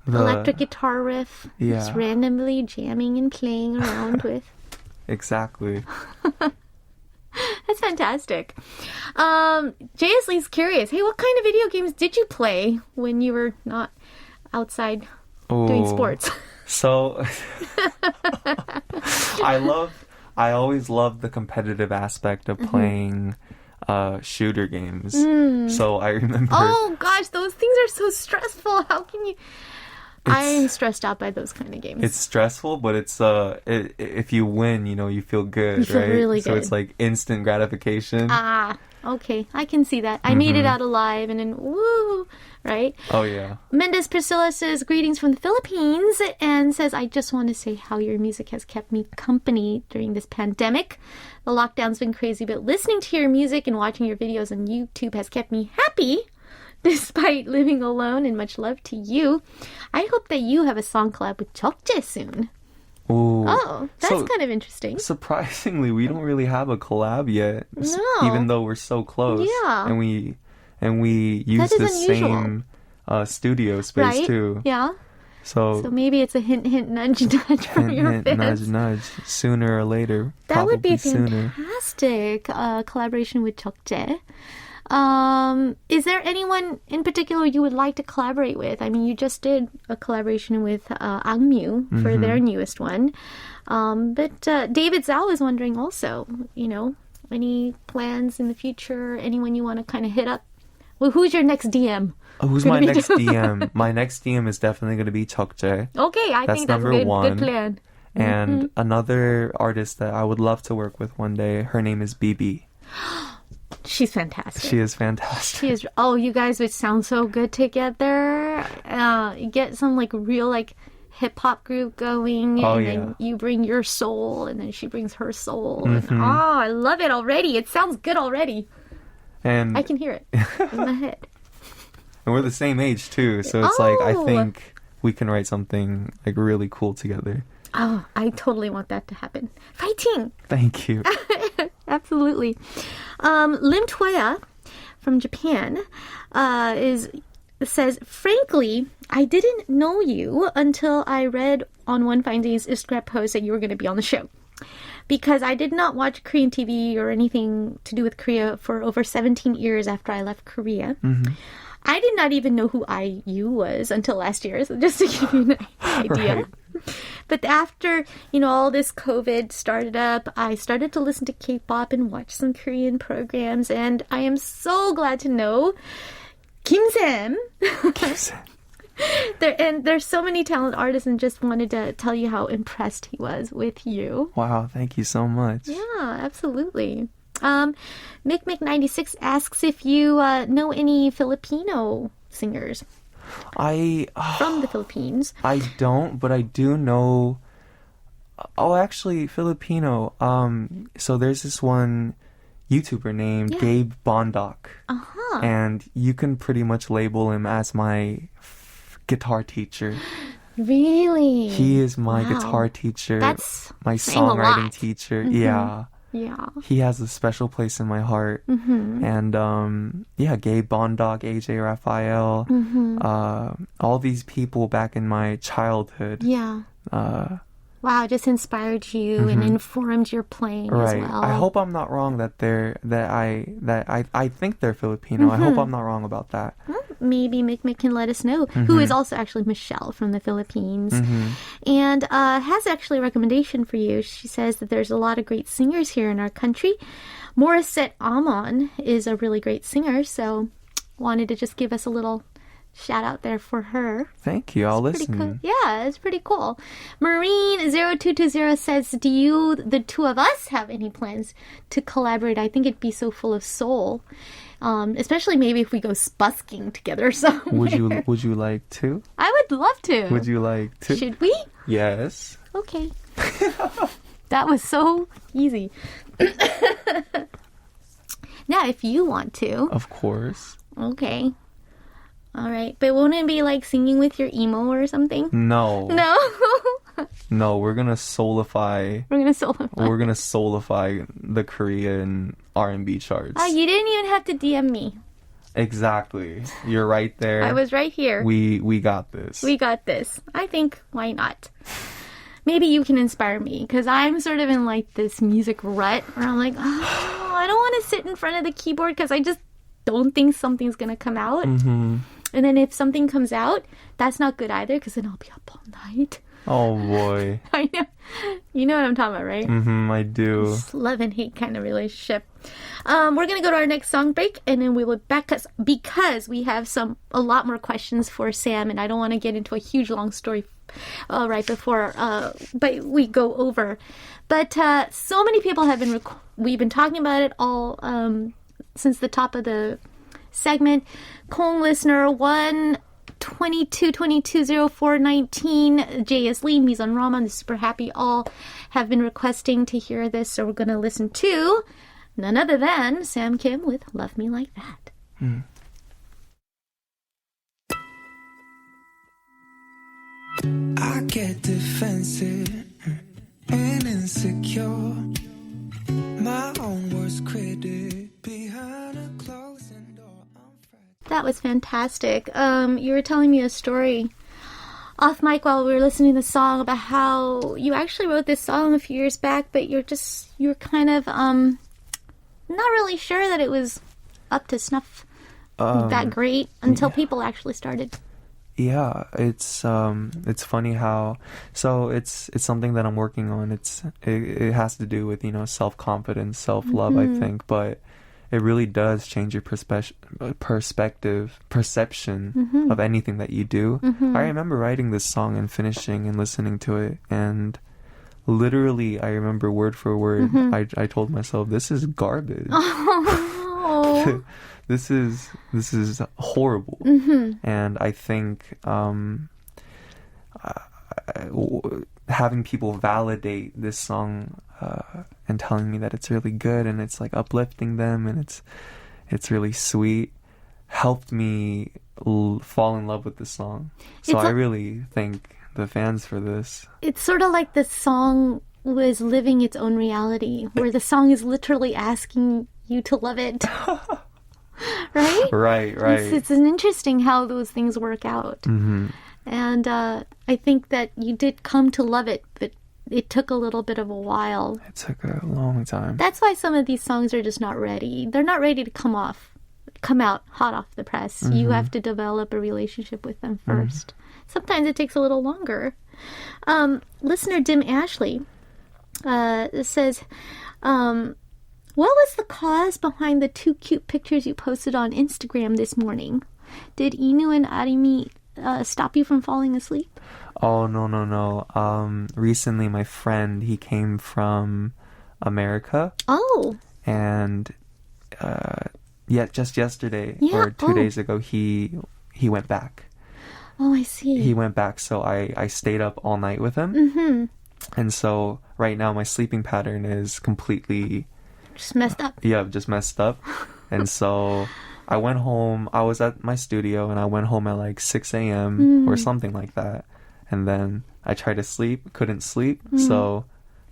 electric guitar riff. Yeah. Just randomly jamming and playing around with. Exactly. That's fantastic. J.S. Lee's curious. Hey, what kind of video games did you play when you were not outside doing sports? So, I always loved the competitive aspect of playing shooter games. So I remember... Oh, gosh, those things are so stressful. How can you... I'm stressed out by those kind of games. It's stressful, but it's if you win, you feel good, You feel right? really So good. it's like instant gratification. Ah, okay. I can see that. I made it out alive and then woo, right? Oh, yeah. Mendez Priscilla says, greetings from the Philippines, and says, I just want to say how your music has kept me company during this pandemic. The lockdown's been crazy, but listening to your music and watching your videos on YouTube has kept me happy despite living alone, and much love to you. I hope that you have a song collab with Chokje soon. Ooh. Oh, that's So- kind of interesting. Surprisingly, we don't really have a collab yet. No. Even though we're so close. Yeah. And we use is the unusual. same studio space Right? too. Yeah. So So maybe it's a hint, hint, nudge, nudge from hint, your hint, fans. nudge, nudge. Sooner or later. That would be a Probably sooner. fantastic collaboration with Chokje. Is there anyone in particular you would like to collaborate with? I mean, you just did a collaboration with Angmyu for their newest one. But David Zhao is wondering also, any plans in the future? Anyone you want to kind of hit up? Well, who's your next DM? Oh, who's my next DM? My next DM is definitely going to be Chokje. Okay, I That's think that's number good. one. Good plan. And another artist that I would love to work with one day, her name is BB. She's fantastic. She is fantastic. She is. Oh, you guys would sound so good together. Get some real hip hop group going, Oh, and yeah. then you bring your soul, and then she brings her soul. And, I love it already. It sounds good already. And I can hear it in my head. we're the same age too, so it's I Oh. think we can write something really cool together. Oh, I totally want that to happen. Fighting. Thank you. Absolutely. Lim Toya from Japan says, frankly, I didn't know you until I read on One Fine Day's Instagram post that you were going to be on the show. Because I did not watch Korean TV or anything to do with Korea for over 17 years after I left Korea. I did not even know who IU was until last year, so just to give you an idea. Right. But after, all this COVID started up, I started to listen to K-pop and watch some Korean programs, and I am so glad to know Kim Sam. Kim Sam. There's so many talented artists, and just wanted to tell you how impressed he was with you. Wow, thank you so much. Yeah, absolutely. Mick96 asks if you know any Filipino singers from the Philippines. I don't, but I do know. Oh, actually, Filipino. So there's this one YouTuber named Gabe Bondoc, and you can pretty much label him as my guitar teacher. Really? He is my guitar teacher. That's my songwriting teacher. Mm-hmm. Yeah. Yeah. He has a special place in my heart. Mm-hmm. And Gabe Bondoc, AJ Raphael, all these people back in my childhood. Yeah. Wow, just inspired you and informed your playing as well. I hope I'm not wrong that I think they're Filipino. I hope I'm not wrong about that. Maybe Mick can let us know, who is also actually Michelle from the Philippines. And has actually a recommendation for you. She says that there's a lot of great singers here in our country. Morissette Amon is a really great singer, so wanted to just give us a little shout out there for her. Thank you. I'll listen. Cool. Yeah, it's pretty cool. Marine0220 says, do you, the two of us, have any plans to collaborate? I think it'd be so full of soul. Especially maybe if we go busking together somewhere. Would you like to? I would love to. Would you like to? Should we? Yes. Okay. That was so easy. Now, if you want to. Of course. Okay. All right. But won't it be like singing with your emo or something? No. No? No, we're going to soulify. We're going to soulify. We're going to soulify the Korean R&B charts. Oh, you didn't even have to DM me. Exactly. You're right there. I was right here. We got this. We got this. I think, why not? Maybe you can inspire me, because I'm sort of in like this music rut where I'm like, I don't want to sit in front of the keyboard because I just don't think something's going to come out. Mm-hmm. And then if something comes out, that's not good either, because then I'll be up all night. Oh, boy. I know. You know what I'm talking about, right? Mm-hmm, I do. It's love and hate kind of relationship. We're going to go to our next song break, and then we will back us because we have a lot more questions for Sam, and I don't want to get into a huge long story right before but we go over. But so many people have been we've been talking about it all since the top of the segment. Kong listener 122220419, JS Lee, Mizan Raman, Super Happy, all have been requesting to hear this, so we're going to listen to none other than Sam Kim with Love Me Like That. I get defensive and insecure, my own worst critic behind a closing door. That was fantastic. You were telling me a story off mic while we were listening to the song about how you actually wrote this song a few years back, but you're kind of not really sure that it was up to snuff that great until people actually started. Yeah, it's funny how, so it's something that I'm working on. It has to do with, self-confidence, self-love, I think, but it really does change your perception of anything that you do. I remember writing this song and finishing and listening to it, and literally I remember word for word, I told myself, this is garbage. Oh. This is horrible. And I think having people validate this song and telling me that it's really good and it's like uplifting them and it's really sweet helped me fall in love with this song. So I really thank the fans for this. It's sort of like the song was living its own reality, where the song is literally asking you to love it. Right? Right. It's interesting how those things work out. And I think that you did come to love it, but it took a little bit of a while. It took a long time. That's why some of these songs are just not ready. They're not ready to come off come out hot off the press. You have to develop a relationship with them first. Sometimes it takes a little longer. Listener Dim Ashley says, what was the cause behind the 2 cute pictures you posted on Instagram this morning? Did Inu and Arimi stop you from falling asleep? Oh, no. Recently, my friend, he came from America. Oh. And, just yesterday or 2 days ago, he went back. Oh, I see. He went back, so I stayed up all night with him. Mm-hmm. And so right now my sleeping pattern is completely... Just messed up. Yeah, just messed up. And so I went home. I was at my studio, and I went home at like 6 a.m. or something like that. And then I tried to sleep, couldn't sleep. So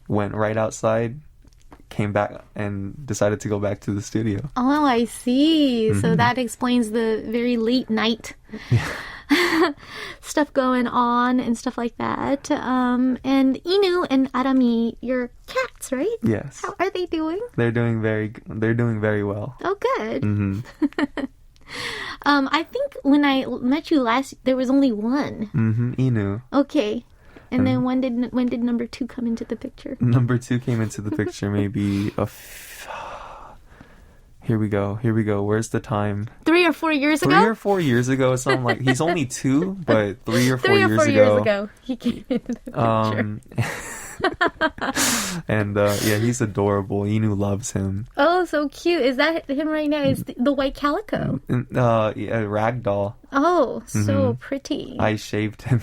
went right outside, came back, and decided to go back to the studio. Oh, I see. So that explains the very late night stuff going on and stuff like that. And Inu and Arami, your cats, right? Yes. How are they doing? They're doing very well. Oh, good. I think when I met you last, there was only one. Inu. Okay. And then when did number 2 come into the picture? Number 2 came into the picture maybe Here we go. Where's the time? 3 or 4 years ago? 3 or 4 years ago. Something like, he's only 2, but 3 or 4 3 or 4 years years ago. ago, he came into the picture. And he's adorable. Inu loves him. Oh, so cute. Is that him right now? Is the white calico? Ragdoll. Oh, so pretty. I shaved him.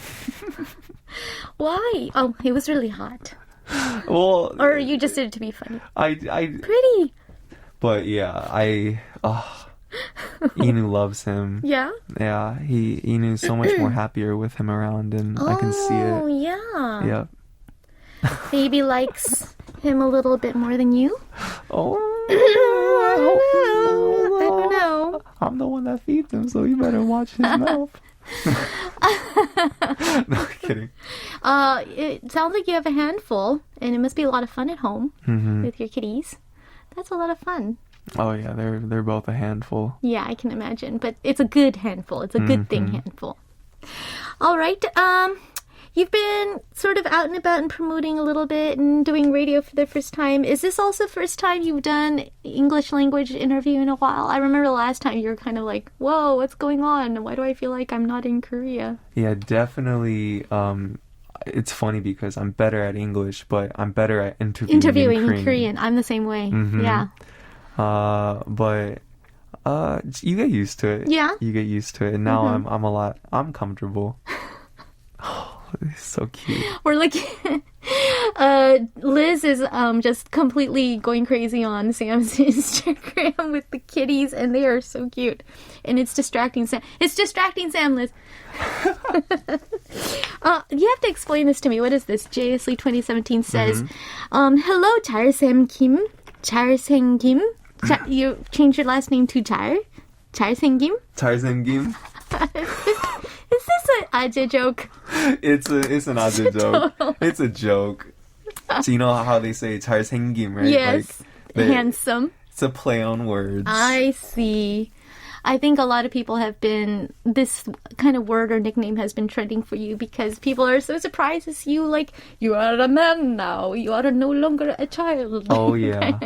Why? Oh, it was really hot. Well, or you just did it to be funny. I Pretty. But yeah, Inu loves him. Yeah? Yeah, Inu's so much more happier with him around, and I can see it. Oh, yeah. Yep. Baby likes him a little bit more than you? Oh. I don't know. I'm the one that feeds him, so you better watch his mouth. No, kidding. It sounds like you have a handful, and it must be a lot of fun at home with your kitties. That's a lot of fun. Oh yeah, they're both a handful. Yeah, I can imagine, but it's a good handful. It's a good thing handful. All right. You've been sort of out and about and promoting a little bit and doing radio for the first time. Is this also the first time you've done English language interview in a while? I remember the last time you were kind of like, whoa, what's going on? Why do I feel like I'm not in Korea? Yeah, definitely. It's funny because I'm better at English, but I'm better at interviewing in Korean. I'm the same way. Yeah. But you get used to it. Yeah. You get used to it, and now I'm comfortable. It's so cute. We're looking. Liz is just completely going crazy on Sam's Instagram with the kitties, and they are so cute. And it's distracting Sam. It's distracting Sam, Liz. You have to explain this to me. What is this? JSLE 2017 says, hello, 잘생김. 잘생김. You changed your last name to 잘생김? 잘생김? Is this an Aje joke? It's an Aje joke. It's a joke. So you know how they say 잘생김, right? Yes. Like, handsome. It's a play on words. I see. I think a lot of people have been, this kind of word or nickname has been trending for you because people are so surprised to see you like, you are a man now. You are no longer a child. Oh, yeah.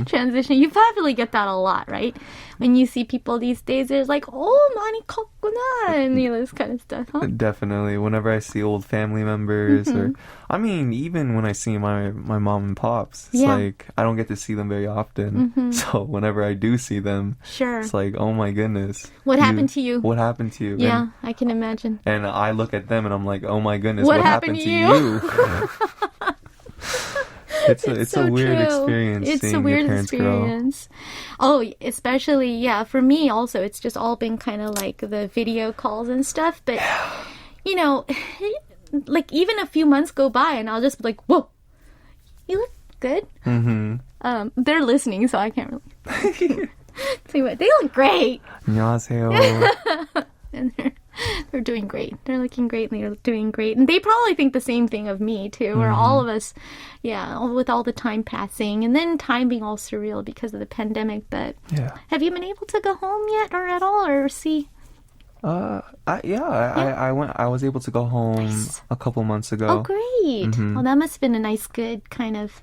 Transition. You probably get that a lot, right? When you see people these days, they're like, oh, 많이 컸구나, and this kind of stuff, huh? Definitely. Whenever I see old family members, or I mean, even when I see my mom and pops, it's like I don't get to see them very often. So whenever I do see them, it's like, oh my goodness, what happened to you? What happened to you? Yeah, I can imagine. And I look at them and I'm like, oh my goodness, what happened to you? It's so a weird true. experience. It's a weird experience. Grow. Oh, especially, for me also, it's just all been kind of like the video calls and stuff. But, you know, like even a few months go by and I'll just be like, whoa, you look good. They're listening, so I can't really say what. They look great. 안녕하세요. And They're doing great. They're looking great and they're doing great. And they probably think the same thing of me, too, or all of us, with all the time passing. And then time being all surreal because of the pandemic. But have you been able to go home yet or at all or see? I went. I was able to go home a couple months ago. Oh, great! Well, that must have been a nice, good kind of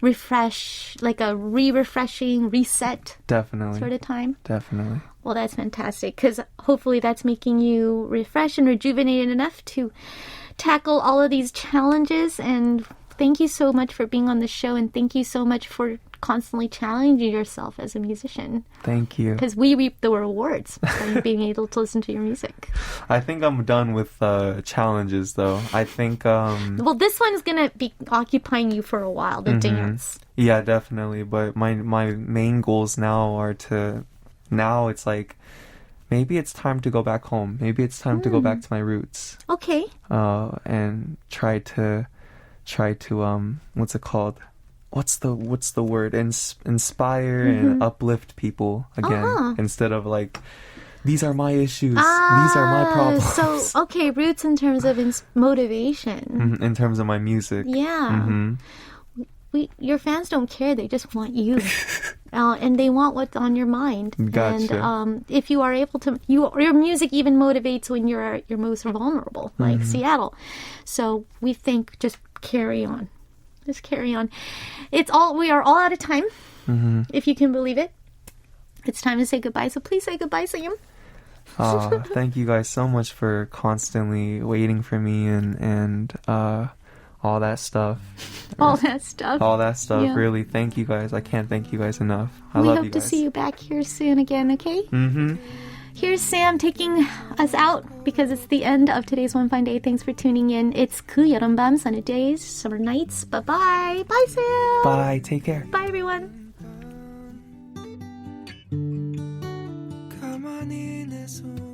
refresh, like a refreshing, reset. Definitely. Sort of time. Definitely. Well, that's fantastic because hopefully that's making you refreshed and rejuvenated enough to tackle all of these challenges. And thank you so much for being on the show, and thank you so much for constantly challenging yourself as a musician. Thank you. Because we reap the rewards by being able to listen to your music. I think I'm done with challenges, though. I think... Well, this one's going to be occupying you for a while, the dance. Yeah, definitely. But my main goals now are to... Now it's like, maybe it's time to go back home. Maybe it's time to go back to my roots. Okay. And try to what's it called? What's the word? Inspire and uplift people again instead of like, these are my issues. These are my problems. So, okay, roots in terms of motivation. In terms of my music. Yeah. Your fans don't care. They just want you. And they want what's on your mind. Gotcha. And if you are able to, your music even motivates when you're at your most vulnerable, like Seattle. So we think just carry on. Just carry on. We are all out of time, if you can believe it. It's time to say goodbye, so please say goodbye, Sam. Thank you guys so much for constantly waiting for me and all that stuff. All that stuff. Yeah. Really, thank you guys. I can't thank you guys enough. I love you guys. We hope to see you back here soon again, okay? Here's Sam taking us out because it's the end of today's One Fine Day. Thanks for tuning in. It's 그 여름밤, sunny days, summer nights. Bye-bye. Bye, Sam. Bye. Take care. Bye, everyone. 가만히 내 손